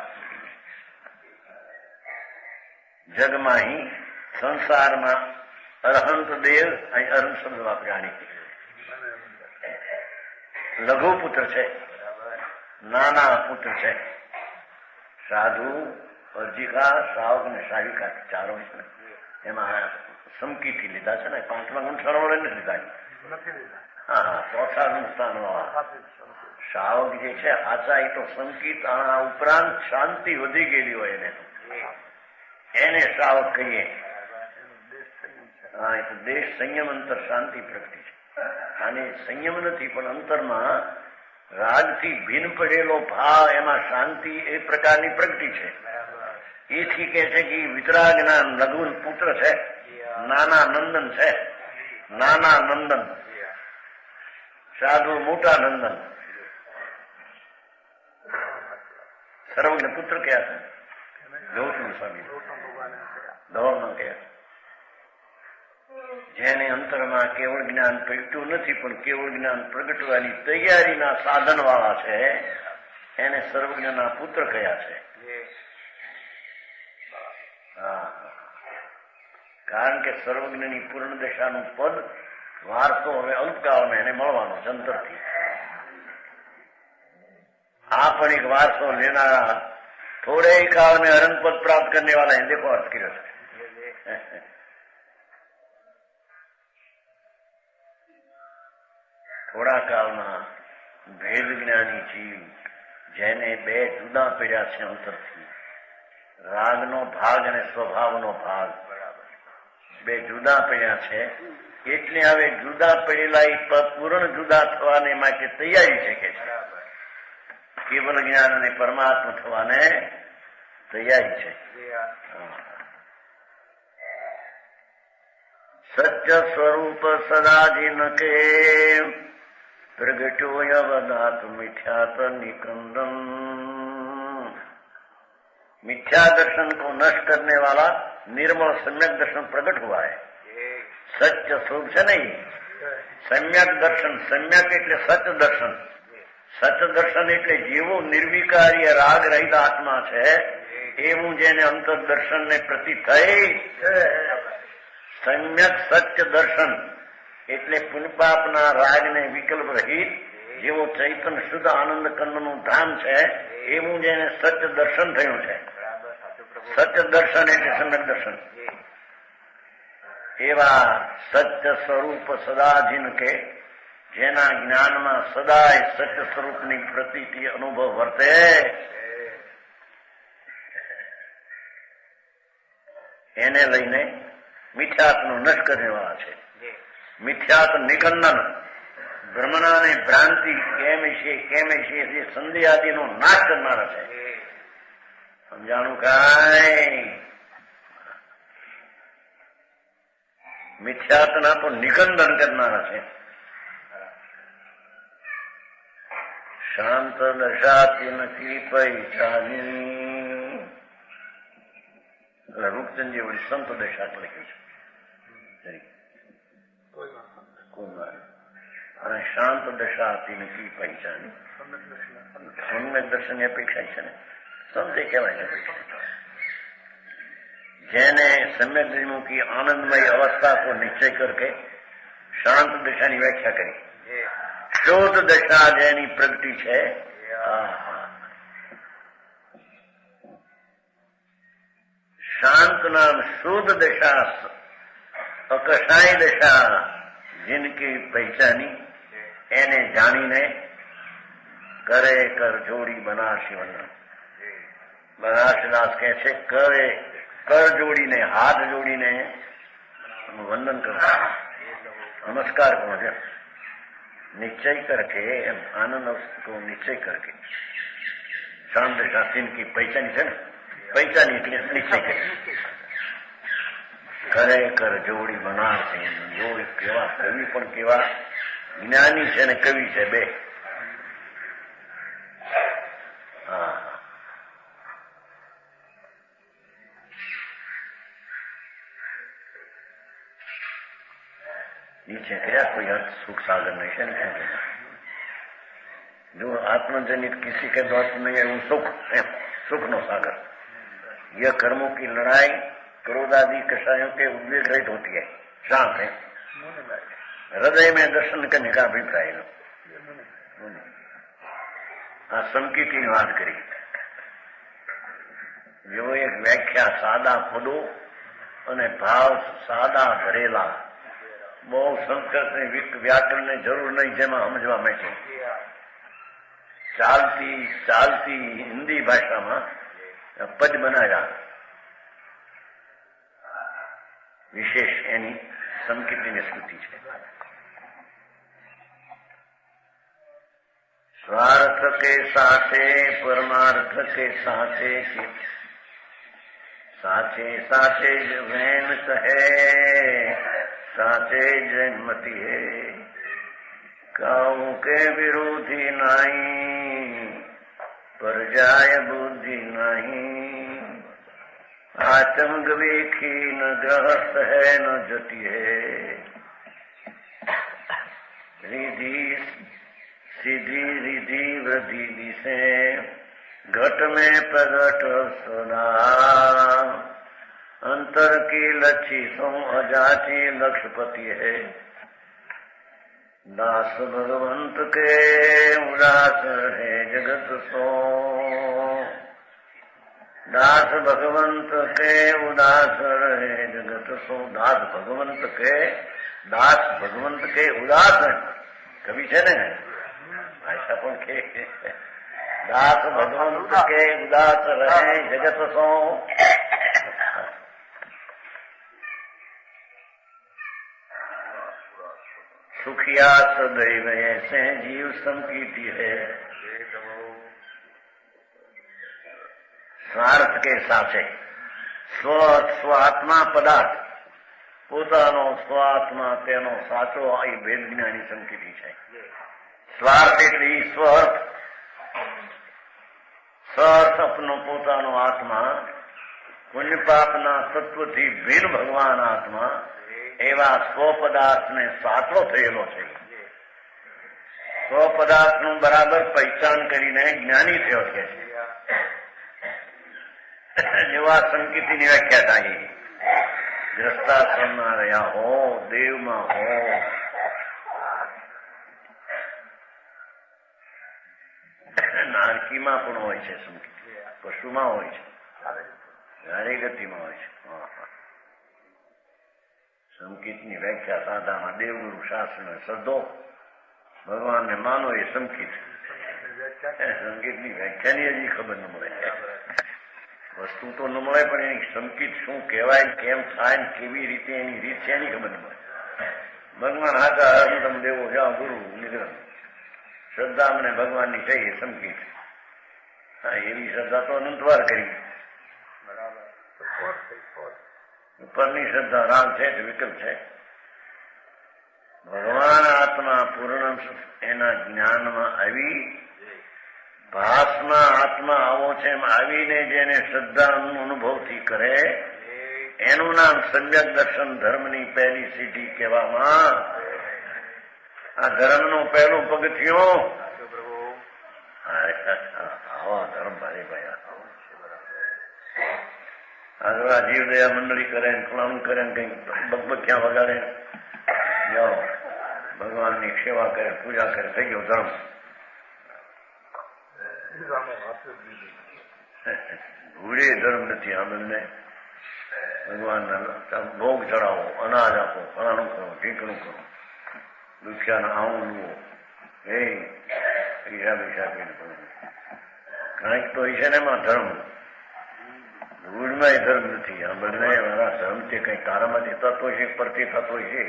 જગમાં અહીં સંસારમાં અરહંત દેવ, અહીં અરહંત શબ્દ વાપર્યા, લઘુ પુત્ર છે, નાના પુત્ર છે. સાધુ, અર્જિકા, શ્રાવક ને શાવિકા ચારો એમાં સમકીથી લીધા છે ને, 5મા ગુણસ્થાન વડે નથી લીધા. હા, 4થા ગુણસ્થાન વાળા શ્રાવક જે છે આચા એ તો સંકિત ઉપરાંત શાંતિ વધી ગયેલી હોય એને શ્રાવક કહીએ. હા, એ તો દેશ સંયમ અંતર શાંતિ પ્રગટી છે. અને સંયમ નથી પણ અંતરમાં રાગથી ભિન્ન પડેલો ભાવ, એમાં શાંતિ એ પ્રકારની પ્રગટી છે. એથી કે છે કે વિતરાગના લઘુ પુત્ર છે, નાના નંદન છે, નાના નંદન, સાધુ મોટા નંદન. સર્વજ્ઞ પુત્ર કયા છે? ગૌતમ સ્વામી ધોરણ કયા? જેને અંતરમાં કેવળ જ્ઞાન પ્રગટ્યું નથી પણ કેવળ જ્ઞાન પ્રગટવાની તૈયારીના સાધન વાળા છે, એને સર્વજ્ઞના પુત્ર કયા છે. કારણ કે સર્વજ્ઞની પૂર્ણ દશાનું પદ વારસો હવે અલ્પકાળમાં એને મળવાનો છે અંતરથી. આ પણ એક વારસો લેનારા થોડે काल में अरंग पद प्राप्त करने वाला है. देखो अर्थ किया થોડા કાળમાં ભેદ જ્ઞાની જીવ જેને બે જુદા પડ્યા છે અંતરથી, રાગનો ભાગ અને સ્વભાવનો ભાગ બે જુદા પડ્યા છે, એટલે હવે જુદા પડેલા પૂર્ણ જુદા થવાને માટે તૈયારી છે કે કેવલ જ્ઞાન અને પરમાત્મા થવાને તૈયારી છે. સત્ય સ્વરૂપ સદાજીન કે प्रगटो यवदात मिथ्यात निकंदन. मिथ्या दर्शन को नष्ट करने वाला निर्मल सम्यक दर्शन प्रकट हुआ है. सत्य स्वरूप से नहीं, सम्यक दर्शन. सम्यक એટલે સત્ય દર્શન. સત્ય દર્શન એટલે જેવું નિર્વિકારી રાગ રહિત આત્મા છે એવું જેને અંતર દર્શન ને પ્રતિ થઈ સમ્યક સત્ય દર્શન એટલે પુનપાપના રાગને વિકલ્પ રહિત જેવો ચૈતન્ય શુદ્ધ આનંદ કંદનું ધામ છે એવું જેને સત્ય દર્શન થયું છે. સત્ય દર્શન એટલે સમ્યક દર્શન. એવા સત્ય સ્વરૂપ સદાજીન કે જેના જ્ઞાનમાં સદાય સત્ય સ્વરૂપની પ્રતીતિ અનુભવ વર્તે એને લઈને મિથ્યાત્વનો નષ્ટ કરવાવાળા છે. મિથ્યાત નિકંદન ભ્રમણા ને ભ્રાંતિ કેમ છે જે સંદેહ આદિનો નાશ કરનારા છે. સમજાણું કાંઈ? મિથ્યાત્વના તો નિકંદન કરનારા છે. શાંત દશાતી નથી પૈસાની. રૂપચંદજી વળી સંત દશા લખ્યું છે. અને શાંત દશા હતી નથી પૈસાની. સમ્યક દર્શનની અપેક્ષા છે ને, સંતે કહેવાય છે. જેને सम्यक विमुखी आनंदमय अवस्था को निश्चय करके शांत दशा की व्याख्या करी. शुद्ध दशा જેની પ્રગતિ છે, शांत नाम शुद्ध दशा अकषाय दशा जिनकी पहचानी એને જાણીને કરે કર જોડી બનારસી વંદન. બનારસીદાસ કહે છે કરે કર જોડીને હાથ જોડીને વંદન કરો, नमस्कार करो. जब निश्चय करके आनंद को निश्चय करके शांत शास्त्री की पहचानी है ना, पहचानी એટલે નિશ્ચય કરે કર જોડી બનારસે. જોડી કેવા કવિ પણ કેવા જ્ઞાની છે ને કવિ છે બે. नीचे क्या कोई अर्थ सुख सागर नहीं है. जो आत्मजनित किसी के द्वारा नहीं है वो सुख है, सुख नो सागर. यह कर्मों की लड़ाई क्रोध आदि कषायों के उद्वेग रहित होती है, शांत है. हृदय में दर्शन करने का अभिप्राय लो. संकी की बात करी जो एक व्याख्या सादा पदों અને ભાવ સાદા ભરેલા, બહુ સંસ્કૃત વ્યાકરણ ની જરૂર નહીં, જેમાં સમજવા માટે ચાલતી હિન્દી ભાષામાં પદ બનાવ્યા. વિશેષ એની સંકીર્તિની સ્મૃતિ છે. स्वार्थ के साथे परमार्थ के साथे साथे साथे वैन कहे साथे जन्मति है. काऊ के विरोधी नहीं पर जाय बुद्धि नहीं. आचंग वेखी न ग्रहस्थ है न जति है. रिधि सीधी रिधि वृद्धि दिशे घट में प्रगट सदा. अंतर की लक्ष्य सो अजाची लक्ष्यपति है. दास भगवंत के उदास है जगत सो. दास भगवंत के उदास है जगत सो. दास भगवंत के उदास है. कवि છે ને ऐसा પણ કે दास भगवंत के उदास रहे जगत सो. सुखिया सदैव ऐसे जीव संकीर्ति है. स्वार्थ के साथे સ્વાત્મા પદાર્થ પોતાનો સ્વાત્મા તેનો સાચો આ ભેદ જ્ઞાની સંકેતી છે. સ્વાર્થ એટલે સ્વર્થ, સ્વર્થ અપનો પોતાનો આત્મા, પુણ્ય પાપના તત્વથી ભિન્ન ભગવાન આત્મા એવા સ્વપદાર્થને સાચો થયેલો છે. સ્વપદાર્થનું બરાબર પહેચાન કરીને જ્ઞાની થયો છે. જેવા સંકેતીની વ્યાખ્યા થાય. ગ્રસ્તાશ્રમમાં રહ્યા હો, દેવમાં હો, નારકીમાં પણ હોય છે સંકેત, પશુમાં હોય છે, જારે ગતિમાં હોય છે. સંકેતની વ્યાખ્યા સાદામાં દેવગુરુ શાસ્ત્ર શ્રદ્ધો ભગવાનને માનો એ સંકેત. સંકેતની વ્યાખ્યાની હજી ખબર ન મળે. વસ્તુ તો ન મળે પણ એની સંકેત શું કહેવાય, કેમ થાય ને કેવી રીતે એની રીત છે એની ખબર ન મળે. ભગવાન હાથા હરમ દેવો જા ગુરુ નિગ્રહ શ્રદ્ધા મને ભગવાનની છે એ સંકેત. હા, એવી શ્રદ્ધા તો અનંતવાર કરી. ઉપરની શ્રદ્ધા રામ છે વિકલ્પ છે, ભગવાન આત્મા પૂર્ણ એના જ્ઞાનમાં આવી ભાસમાં આત્મા આવો છે એમ આવીને જેને શ્રદ્ધાનું અનુભવથી કરે એનું નામ સમ્યક દર્શન ધર્મની પહેલી સીધી કહેવામાં. આ ધર્મનું પહેલું પગથિયું આવો ધર્મ ભાઈ આગળ જીવદયા મંડળી કરે ફલાણું કરે કઈક બગબખ્યા વગાડે જાઓ ભગવાનની સેવા કરે પૂજા કરે થઈ ગયો ધર્મ. ભૂડે ધર્મ નથી આ બંને. ભગવાનના ભોગ ચડાવો, અનાજ આપો, ફલાણું કરો, ઢીકણું કરો, દુખ્યાને આવું લુવો, એ હિસાબ હિસાબીને કરો. કાંઈક તો છે ને એમાં ધર્મ. ભૂડમાં ધર્મ નથી. આ બંને મારા ધર્મ છે કઈ તારામાંથી થતો છે, પરથી થતો છે.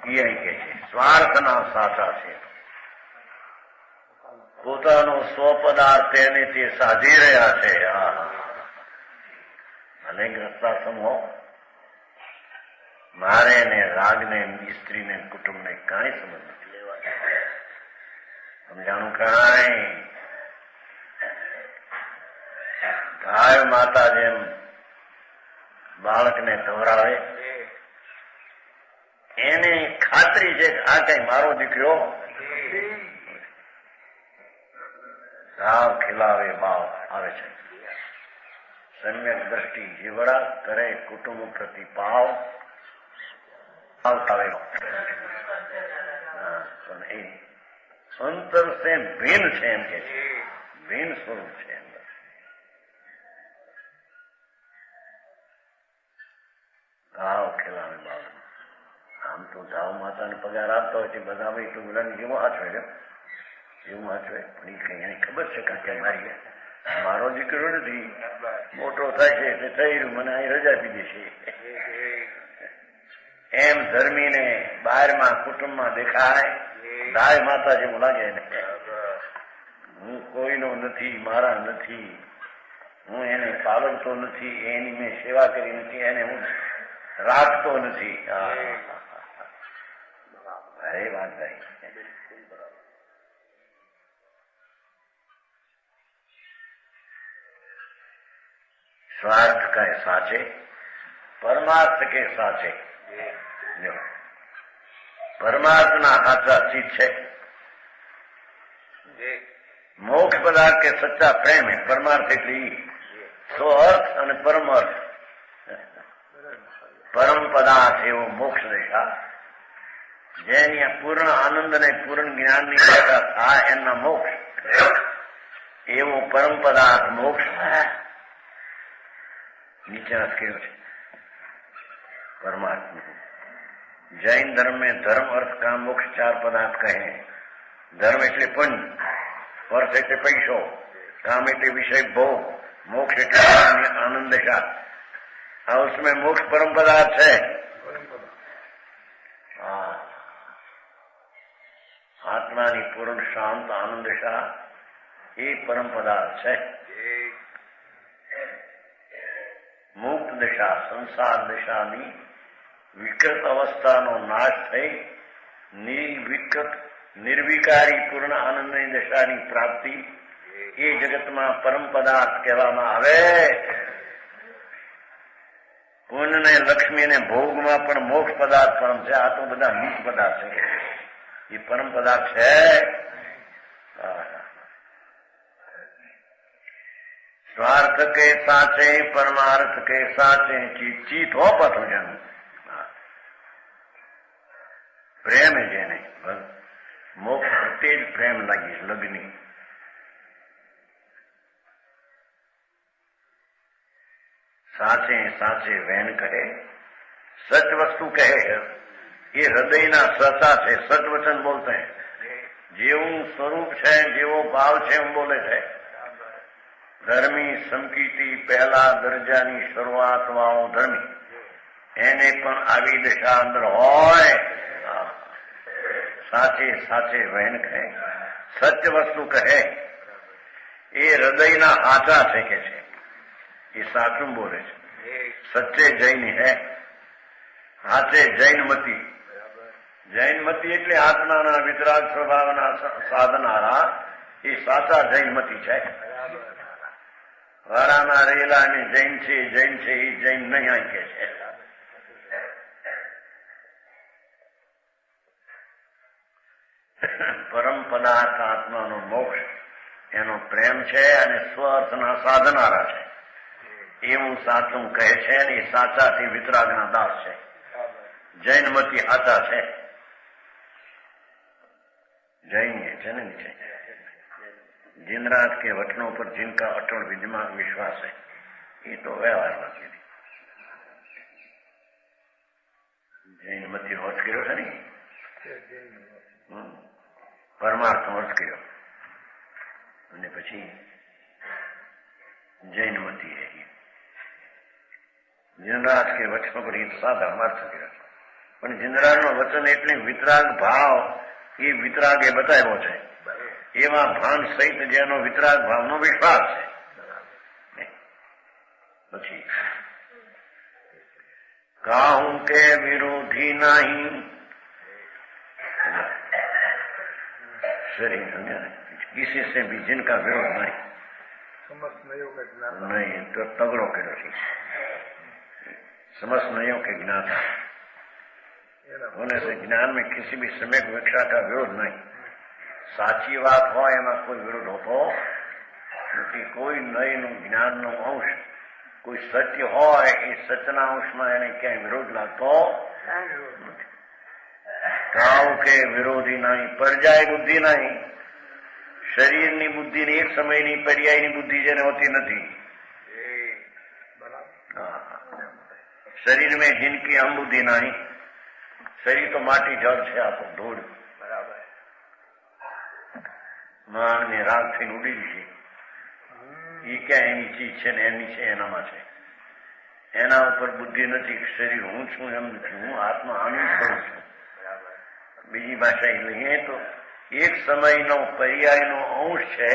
એ અહીં કે છે સ્વાર્થના સાચા છે. પોતાનો સ્વપદાર્થ તેને તે સાધી રહ્યા છે. અને ગ્રસ્તા સમૂહ મારે ને રાગને સ્ત્રીને કુટુંબને કાંઈ સંબંધ નથી લેવા. સમજાણું કાંઈ. ગાય માતા જેમ બાળકને ખવડાવે એને ખાતરી છે કે આ કઈ મારો દીકરો ભાવ ખીલાવે ભાવ આવે છે. સમ્યક દ્રષ્ટિ જીવડા કરે કુટુંબ પ્રતિ ભાવ આવે પણ એ અંતર સે ભિન્ન છે એમ કે છે. ભિન્ન સ્વરૂપ છે. ભાવ ખીલાવે ભાવ. આમ તો ધાવ માતાને પગાર આપતા હોય છે બધા ભાઈ તો બધાને જેવો હાચવે છે એવું વાંચવે પણ એ કઈ એને ખબર છે કાંકે મારી મારો દીકરો નથી, મોટો થાય છે એટલે થઈ રહ્યું મને અહીં રજા આપી દેશે એમ ધર્મીને બહારમાં કુટુંબમાં દેખાય ગાય માતા જેવું લાગે ને. હું કોઈનો નથી, મારા નથી, હું એને પાલવતો નથી, એની મેં સેવા કરી નથી, એને હું રાખતો નથી. ભાઈ વાત ભાઈ स्वार्थ का साचे परमार्थ के साचे. પરમાર્થના સાચા ચીજ છે. મોક્ષ પદાર્થ કે સચ્ચા પ્રેમ है. પરમાર્થ એટલે સો અર્થ અને પરમ અર્થ. પરમ પદાર્થ એવો મોક્ષ દેખા જેની પૂર્ણ આનંદ અને પૂર્ણ જ્ઞાનની દશા થાય એમના મોક્ષ. એવો પરમ પદાર્થ મોક્ષ नीचे रखेलो है परमात्मा. जैन धर्म में धर्म अर्थ काम मोक्ष 4 पदार्थ कहे. धर्म એટલે પુણ્ય, અર્થ એટલે પૈસો, काम એટલે विषय भोग, मोक्ष એટલે आनंद का. और उसमें मोक्ष परम पदार्थ है. आत्मा ની પૂર્ણ શાંત આનંદ શા એ પરમ પદાર્થ છે. મુક્ત દશા સંસાર દશાની વિકૃત અવસ્થાનો નાશ થઈ નિર્વિકૃત નિર્વિકારી પૂર્ણ આનંદની દશાની પ્રાપ્તિ એ જગતમાં પરમ પદાર્થ કહેવામાં આવે. પુણ્ય ને લક્ષ્મી ને ભોગમાં પણ મોક્ષ પદાર્થ પરમ છે. આ તો બધા નીચ પદાર્થ છે. એ પરમ પદાર્થ છે. स्वार्थ के साचे परमार्थ के साचे चीत हो पथो जन प्रेम है जेने मोक्ष प्रत्येक प्रेम लगी लगनी. साचे साचे वैन कहे सच वस्तु कहे. ये हृदय ना सचा है. सच वचन बोलते हैं. जेवू स्वरूप है जेवो भाव है हम बोले थे. ધર્મી સમકીતી પહેલા દરજાની શરૂઆત વાળો ધર્મી એને પણ આવી દશા અંદર હોય. સાચે સાચે વહેન કહે સત્ય વસ્તુ કહે એ હૃદયના આચા છે કે છે. એ સાચું બોલે છે. સચ્ચે જૈન હે સાચે જૈન મતી જૈનમતી એટલે આત્માના વિતરાગ સ્વભાવના સાધનારા એ સાચા જૈનમતી છે. વારાના રેલા ને જૈન છે એ જૈન નહીં આંકે છે. પરમ પદાર્થ આત્માનો મોક્ષ એનો પ્રેમ છે અને સ્વ અર્થના સાધનારા છે એવું સાચું કહે છે અને એ સાચાથી વિતરાગના દાસ છે. જૈનમતી સાચા છે. जैन है ना नीचे दिन रात के वचनों पर जिनका अटल विश्वास है ये तो व्यवहार में जैनमती હોત કર્યો છે ને પરમાર્થ હોત કર્યો અને પછી જૈનમતી है दिन रात के वचनों पर हित साधा અર્થ કર્યો પણ જિંદરાજનો વચન એટલે વિતરાગ ભાવ એ વિતરાગે બતાવ્યો છે. એવા ભાન સહિત જેનો વિતરાગ ભાવનો વિશ્વાસ છે. પછી કાહું કે વિરોધી નહીં शरीर किसी से भी जिनका विरोध नहीं नहीं तो तगड़ो के समझनयों के ज्ञाता होने से ज्ञान में किसी भी सम्यक विवक्षा का विरोध नहीं. साची बात हो एમાં કોઈ વિરોધ હોતો નથી. કોઈ નયનું જ્ઞાનનો અંશ કોઈ સત્ય હોય એ સત્યના અંશમાં એને ક્યાંય વિરોધ લાગતો નથી. કાવ કે વિરોધી નહીં પરજાય બુદ્ધિ નહીં. શરીરની બુદ્ધિની એક સમયની પર્યાયની બુદ્ધિ જેને હોતી નથી. શરીર में जिनकी हम बुद्धि नहीं. શરીર તો માટી જળ છે આ તો ધૂળ બરાબર માણ ને રાગ થઈને ઉડી છે એ ક્યાં એની ચીજ છે ને એની છે એનામાં છે. એના ઉપર બુદ્ધિ નથી. શરીર હું છું એમ નથી. હું આત્મા આનંદ કરું છું. બીજી ભાષા લઈએ તો એક સમયનો પર્યાયનો અંશ છે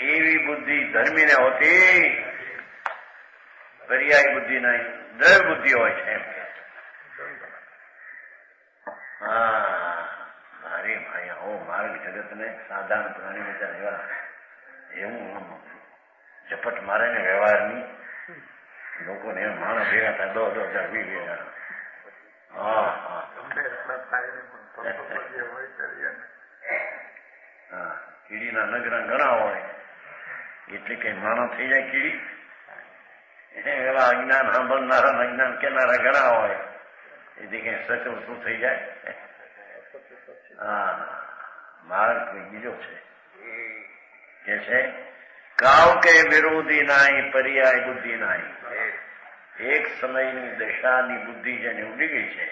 એવી બુદ્ધિ ધર્મીને હોતી. પર્યાય બુદ્ધિ નહીં દ્રવ્ય બુદ્ધિ હોય છે એમ. મારે ભાઈ આવો માર્ગ જગત ને સાધારણ પ્રાણી વિચાર એવા એવું ઝપટ મારે ને વ્યવહારની લોકોને એમ માણસ ભેગા થાય 10,000 20,000 કીડીના નગરા ઘણા હોય એટલે કઈ માણસ થઈ જાય કીડી. એવા અજ્ઞાન સાંભળનારા અજ્ઞાન કેનારા ઘણા હોય એથી કઈ સચોટ શું થઈ જાય. માર્ગ બીજો છે કે છે કાવ કે વિરોધી નાઈ પર્યાય બુદ્ધિ નાઈ. એક સમયની દશાની બુદ્ધિ જેને ઉડી ગઈ છે.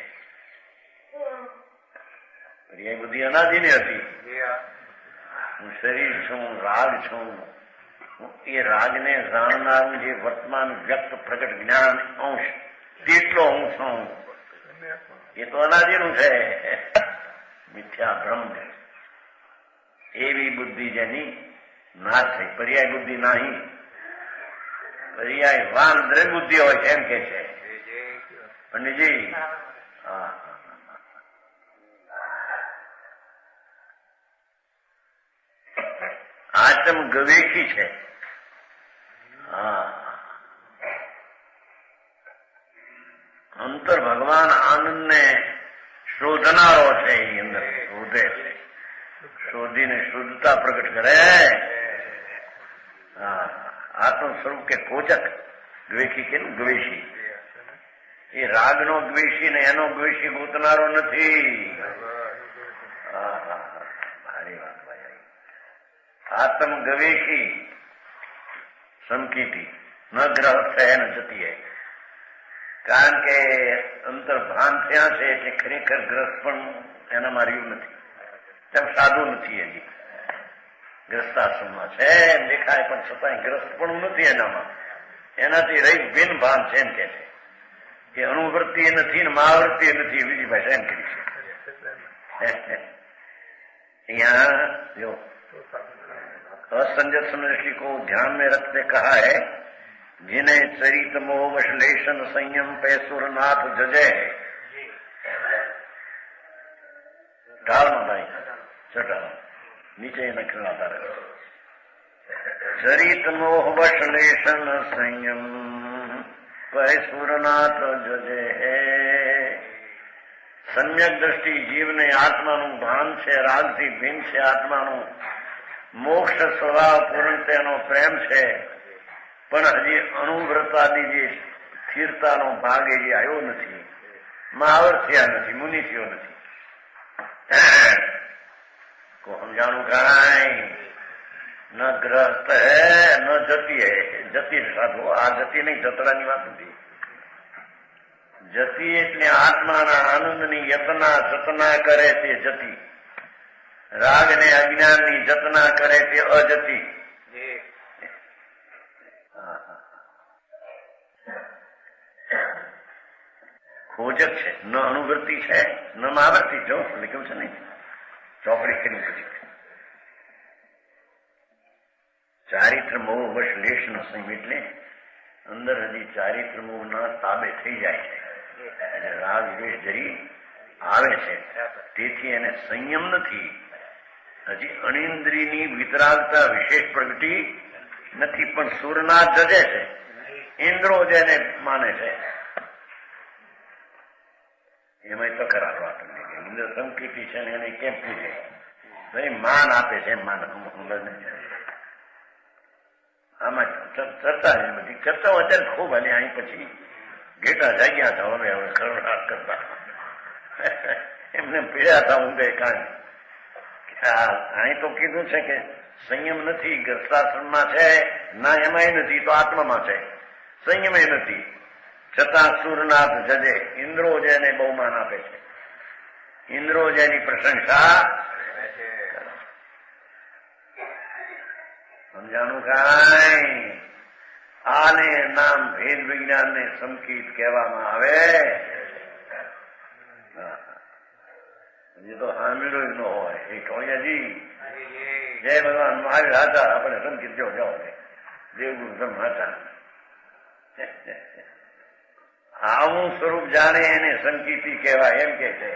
પર્યાય બુદ્ધિ અનાદિની હતી. હું શરીર છું રાગ છું. એ રાગને જાણનારું જે વર્તમાન વ્યક્ત પ્રગટ જ્ઞાન અંશ તેટલો હું છું એ તો અનાદિનું છે. મિથ્યા ભ્રમ એવી બુદ્ધિ જેની ના થઈ. પર્યાય બુદ્ધિ નહીં. પર્યાય વાન દ્રવ્ય બુદ્ધિ હોય છે એમ કે છે પંડિતજી. આત્મ ગવેષી છે. અંતર ભગવાન આનંદને શોધનારો છે. એ અંદર શોધે છે. શોધીને શુદ્ધતા પ્રગટ કરે. આત્મ સ્વરૂપ કે કોચક દ્વેષી કે દ્વેષી. એ રાગનો દ્વેષી ને એનો દ્વેષી ગોતનારો નથી. ભારી વાત ભાઈ. આત્મ ગવેષી સમકીટી ન ગ્રહ થયા ન જતી હૈ. કારણ કે અંતર ભાન થયા છે એટલે ખરેખર ગ્રસ્ત પણ એનામાં રહ્યું નથી. તેમ સાદું નથી. હજી ગ્રસ્તાશ્રમમાં છે એમ દેખાય પણ છતાંય ગ્રસ્ત પણ નથી એનામાં. એનાથી રહી ભિન્ન ભાન છે એમ કે છે કે અનુવૃત્તિ નથી ને મહાવૃત્તિ નથી. બીજી ભાષા એમ કરી છે. यहाँ जो असंजत समदृष्टि को ध्यान में रखते कहा है जिन्हें चरित मोह वश्लेषण संयम पे सुरनाथ जजय है. ઢાળમાં ભાઈ ચટાળ નીચે એને ખીલાતા રહે. ચરિત મોહ વશલેષણ સંયમ પય સુરનાથ જજે હે. સમ્યક દ્રષ્ટિ જીવને આત્માનું ભાન છે, રાગથી ભિન્ન છે આત્માનું. મોક્ષ સ્વભાવ પૂર્ણ તેનો પ્રેમ છે, પણ હજી અનુવ્રતાદી જે સ્થિરતાનો ભાગ એ જે આવ્યો નથી, મહાવર થયા નથી, મુનિ થયો નથી. કો સમજાણું કાંઈ ન ગ્રસ્ત હે ન જતી હે. જતી સાધુ આ જતી નહીં, જતડાની વાત નથી. જતી એટલે આત્માના આનંદની યતના જતના કરે તે જતી, રાગ ને અજ્ઞાનની જતના કરે તે અજતી. ખોજક છે, ન અનુવૃત્તિ છે ન મહાવૃત્તિ. જો લખ્યું છે નહીં, ચોપડી કરી પછી ચારિત્ર મોહ વશ લેશ નો સંયમ એટલે અંદર હજી ચારિત્ર મોહ ના તાબે થઈ જાય છે, એટલે રાગ દ્વેષ જરી આવે છે, તેથી એને સંયમ નથી. હજી અનિન્દ્રિયની વિતરાગતા વિશેષ પ્રગતિ નથી, પણ સુરનાથ જજે છે, ઇન્દ્રો જેને માને છે. એમાં તો ખરા વાત ઇન્દ્ર સંકૃતિ છે ને એને કેમ પૂછે ભાઈ માન આપે છે. માન આમાં ચર્ચા છે બધી. ચર્ચાઓ અત્યારે ખૂબ અને અહીં પછી ઘેટા જાગ્યા હતા, હવે હવે ખરડાટ કરતા એમને પીડ્યા હતા હું ગઈ કાંઈ. અહીં તો કીધું છે કે સંયમ નથી, ગ્રસ્તાશ્રમમાં છે ના, એમાંય નથી તો આત્મામાં છે, સંયમે નથી. છતાં સુરનાથ જજે, ઇન્દ્રો જેને બહુમાન આપે છે, ઇન્દ્રો જેની પ્રશંસા. સમજાણું કાંઈ? આને નામ ભેદ વિજ્ઞાન ને સંકેત કહેવામાં આવે. હજી તો હામીરો ન હોય એ ટોળિયાજી જય ભગવાન મહાવીર હતા, આપણે સંકેત જો જાઓ દેવગુરુ બ્રહ્મ હતા. આવું સ્વરૂપ જાણે એને સંકેતી કહેવાય એમ કે છે.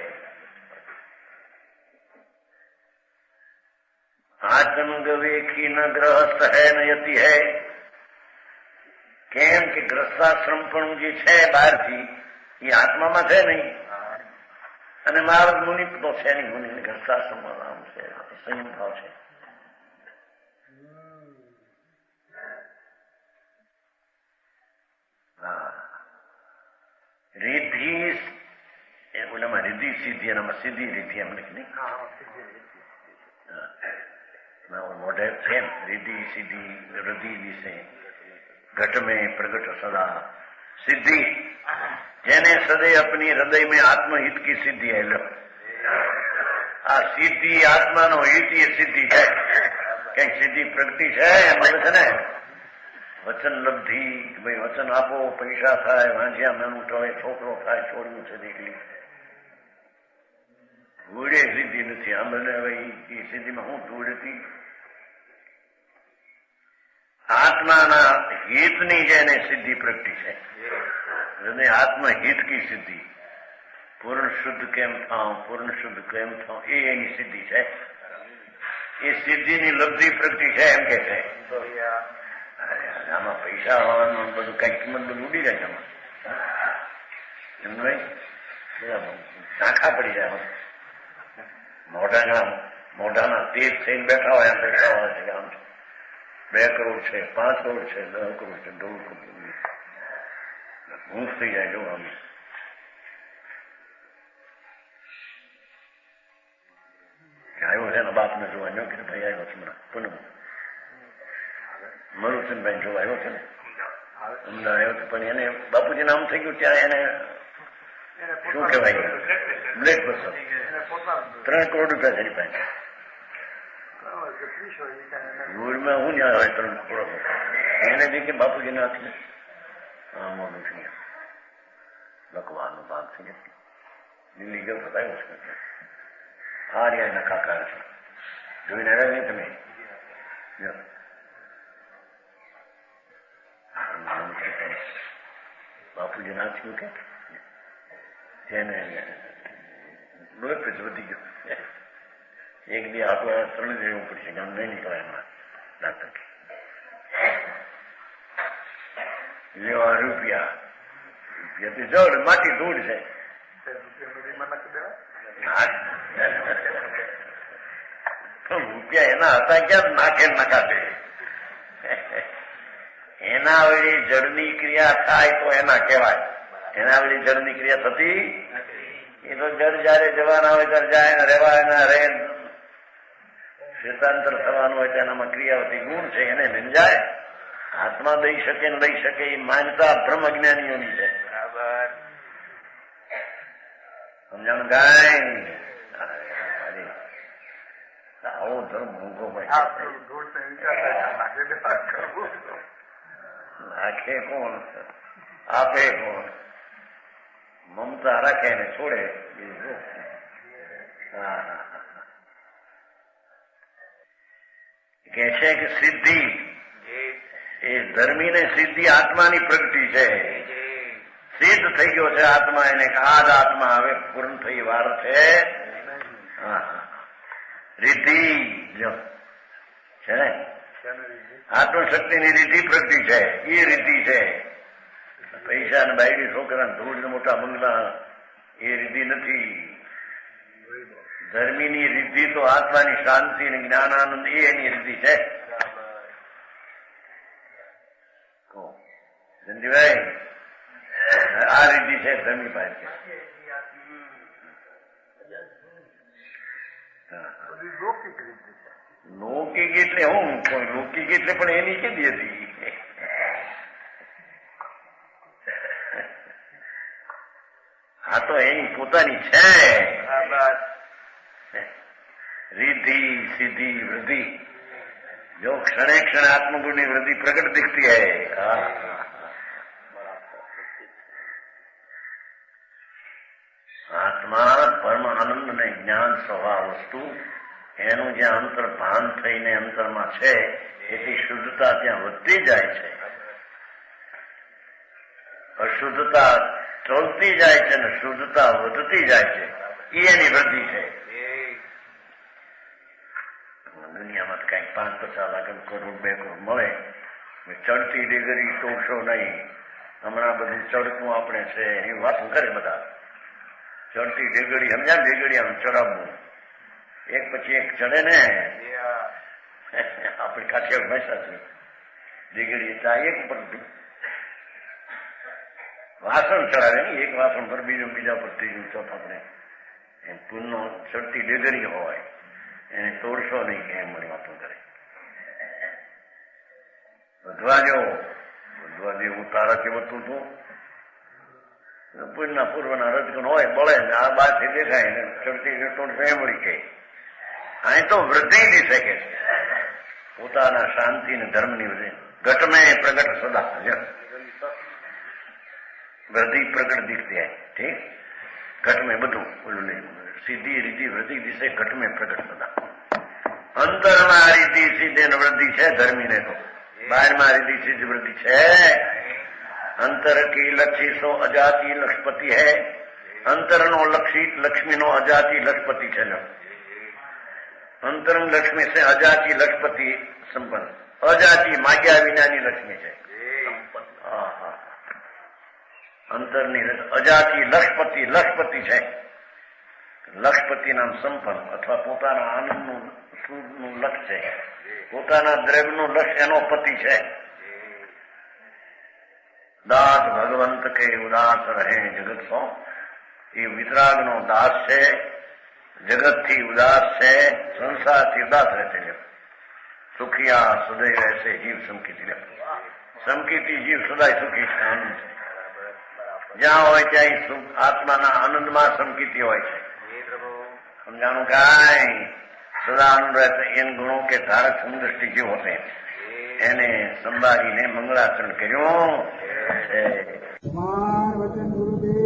આત્મંગ વેખી ન ગ્રહસ્થ હૈ ન યતિ હૈ. કેમ કે ગ્રસ્તાશ્રમ પણ જે છે બહારથી એ આત્મામાં છે નહીં, અને મારા મુનિ તો છે નહીં. મુનિ ગ્રસ્તાશ્રમમાં આમ છે, સંયમ ભાવ છે. રિદ્ધિ ઓલામાં રિદ્ધિ સિદ્ધિ એનામાં સીધી રિદ્ધિ એમ નહીં, મોઢે છે રિદ્ધિ સિદ્ધિ હૃદય વિશે ઘટ में प्रगट सदा सिद्धि, જેને સદૈવ अपनी हृदय में आत्महित की सिद्धि है. लो આ સિદ્ધિ આત્માનો હિત એ સિદ્ધિ છે. કઈક સિદ્ધિ પ્રગતિ છે મને છે ને વચન લબ્ધિ, ભાઈ વચન આપો પૈસા થાય, વાંજ્યા મેનું થાય, છોકરો થાય, છોડ્યું છે દીકરી. ધૂળે સિદ્ધિ નથી. આંબને ભાઈ એ સિદ્ધિમાં હું ધૂળ હતી. આત્માના હિતની જેને સિદ્ધિ પ્રગટી છે, અને આત્મહિત કી સિદ્ધિ, પૂર્ણ શુદ્ધ કેમ થાવ, પૂર્ણ શુદ્ધ કેમ થાવ, એ એની સિદ્ધિ છે. એ સિદ્ધિની લબ્ધિ પ્રગટી છે એમ કે છે. આમાં પૈસા હોવાનું બધું કઈ કિંમત બધું ઉડી જાય આમાં. એમ ભાઈ શાખા પડી જાય. મોઢાના તેજ થઈને બેઠા હોય, આમ બેઠા હોય છે આમ 2 કરોડ છે, 5 કરોડ છે, 10 કરોડ છે, 1.5 કરોડ ઊંઘ થઈ જાય. જો આમ આવ્યો છે ને બાપને જોવા ન કે ભાઈ આવ્યો છે પૂનમ મરુચંદભાઈ જોવા આવ્યો છે ને અમદાવાદ આવ્યો છે, પણ એને બાપુજી નામ થઈ ગયું ત્યાં એને શું કહેવાય બ્લેક બસો 3 કરોડ રૂપિયા થઈ પાસે ગુડમાં હું જ્યાં હોય 3 કરોડ એને બી કે બાપુજી નાથી મોડું છે લખવાનો ભાગ છે. દિલ્હી ગયો બતાવ્યો છે. આ રહ્યા એના કાકા છે, જોઈને આવ્યા નહીં તમે? બાપુજી નાખ્યું કે તેને લોહી વધી ગયું. એક દી હાથો 3 દેવું પડશે, ગામ નહીં નીકળે એમાં ડાક્ટર લેવા રૂપિયા જડ માટી ધૂળ છે. રૂપિયા એના હતા ક્યાં નાખે નકાટે. એના વળી જળની ક્રિયા થાય તો એના કહેવાય. એના વળી જળની ક્રિયા થતી એ તો જળ જયારે જવાના હોય ત્યારે જાય ને રહેવા એના રહે. શેતાંતર થવાનું હોય તો એનામાં ક્રિયાવતી ગુણ છે, એને ભીંજાય. આત્મા દઈ શકે ને લઈ શકે એ માનતા બ્રહ્મ જ્ઞાનીઓની છે. બરાબર સમજાણ ગાય. આવો ધર્મ મૂકો નાખે કોણ, આપે કોણ? મમતા રાખે ને છોડે. કે છે કે સિદ્ધિ એ ધર્મી ને સિદ્ધિ આત્માની પ્રગતિ છે. સિદ્ધ થઈ ગયો છે આત્મા, એને આ જ આત્મા હવે પૂર્ણ થઈ વાર છે. રીતિ જો છે ને આત્મશક્તિની રીતિ પ્રગતિ છે. એ રીતિ છે. પૈસા ને બાયડી છોકરા ધૂળ ને મોટા બંગલા એ રીતિ નથી. ધર્મીની રીતિ તો આત્માની શાંતિ ને જ્ઞાનાનંદ એ એની રીતિ છે. સંજીભાઈ આ રીતિ છે ધર્મી પાસે. લૌકિક એટલે હું લૌકિક એટલે પણ એની કેવી હતી? આ તો એની પોતાની છે. रिद्धि सिद्धि वृद्धि जो क्षणे क्षण आत्मगुण की वृद्धि प्रकट दिखती है. આત્મા પરમ આનંદ ને જ્ઞાન સ્વભાવ વસ્તુ એનું જ્યાં અંતર ભાન થઈને અંતરમાં છે એથી શુદ્ધતા ત્યાં વધતી જાય છે. અશુદ્ધતા ચોલતી જાય છે ને શુદ્ધતા વધતી જાય છે. એ એની વૃદ્ધિ છે. દુનિયામાં કઈક 5-50 લાખ કરોડ 2 કરોડ મળે, ચડતી ડિગ્રી તોડશો નહીં. હમણાં બધું ચડતું આપણે છે એ વાતું કરે બધા. ચડતી ઢેગડી સમજ્યા? ઢેગડી આમ ચડાવવું એક પછી એક ચડે ને. આપણી કાઠિયાવાડ ભાષા છે ઢેગડી એટલે એક પર વાસણ ચડાવે ને, એક વાસણ પર બીજા પર ત્રીજું ચોથા આપણે એમ પૂરનો ચડતી ઢેગડી હોય એને તોડશો નહીં કે એમ મને વાતો કરે. વધવા જેવું તારાથી વધતું હતું. પૂરના પૂર્વના રજગુણ હોય બળે ને આ બારથી દેખાય ને ચડતી તોડશો એમ વળી કહે. અહીં તો વૃદ્ધિ દિશે કે છે પોતાના શાંતિ ને ધર્મની વૃદ્ધિ. ઘટમે પ્રગટ સદા વૃદ્ધિ પ્રગટ દિખતી है. ठीक घट में બધું બોલું નહીં. સીધી રીતિ વૃદ્ધિ દિશે ઘટ में प्रगट सदा. અંતરમાં રીતિ સિદ્ધ વૃદ્ધિ છે ધર્મી ને તો. બહારમાં રીતિ સિદ્ધ વૃદ્ધિ છે. અંતર की लक्ष्मी सो अजाति लक्ष्पति है. અંતરનો લક્ષ્મીનો અજાતિ લક્ષ્પતિ છે. અંતરંગ લક્ષ્મી છે અજાતિ લક્ષ્પતિ સંપન્ન. અજાતિ માગ્યા વિનાની લક્ષ્મી છે. અંતરની અજાતિ લક્ષ્પતિ છે. લક્ષ્પતિ નામ સંપન્ન અથવા પોતાના આનંદનું સુખનું લક્ષ્ય છે. પોતાના દ્રવ્યનું લક્ષ્ય એનો પતિ છે. દાસ ભગવંત કે ઉદાસ રહે જગત સો. એ વિતરાગનો દાસ છે. જગતથી ઉદાસ છે. સંસારથી ઉદાસ રહે છે. સુખિયા સદૈવ ऐसे જીવ સમકીતી રહે. સમકીતી જીવ સદાય સુખી છે. આનંદ છે. જ્યાં હોય ત્યાં આત્માના આનંદમાં સમકીતી હોય છે. સમજાણું કાંઈ સદા આનંદ રહે. इन गुणों के धारक समदृष्टि जो होते हैं એને સંભાળીને મંગળાચરણ કર્યું. વચન ગુરુદેવ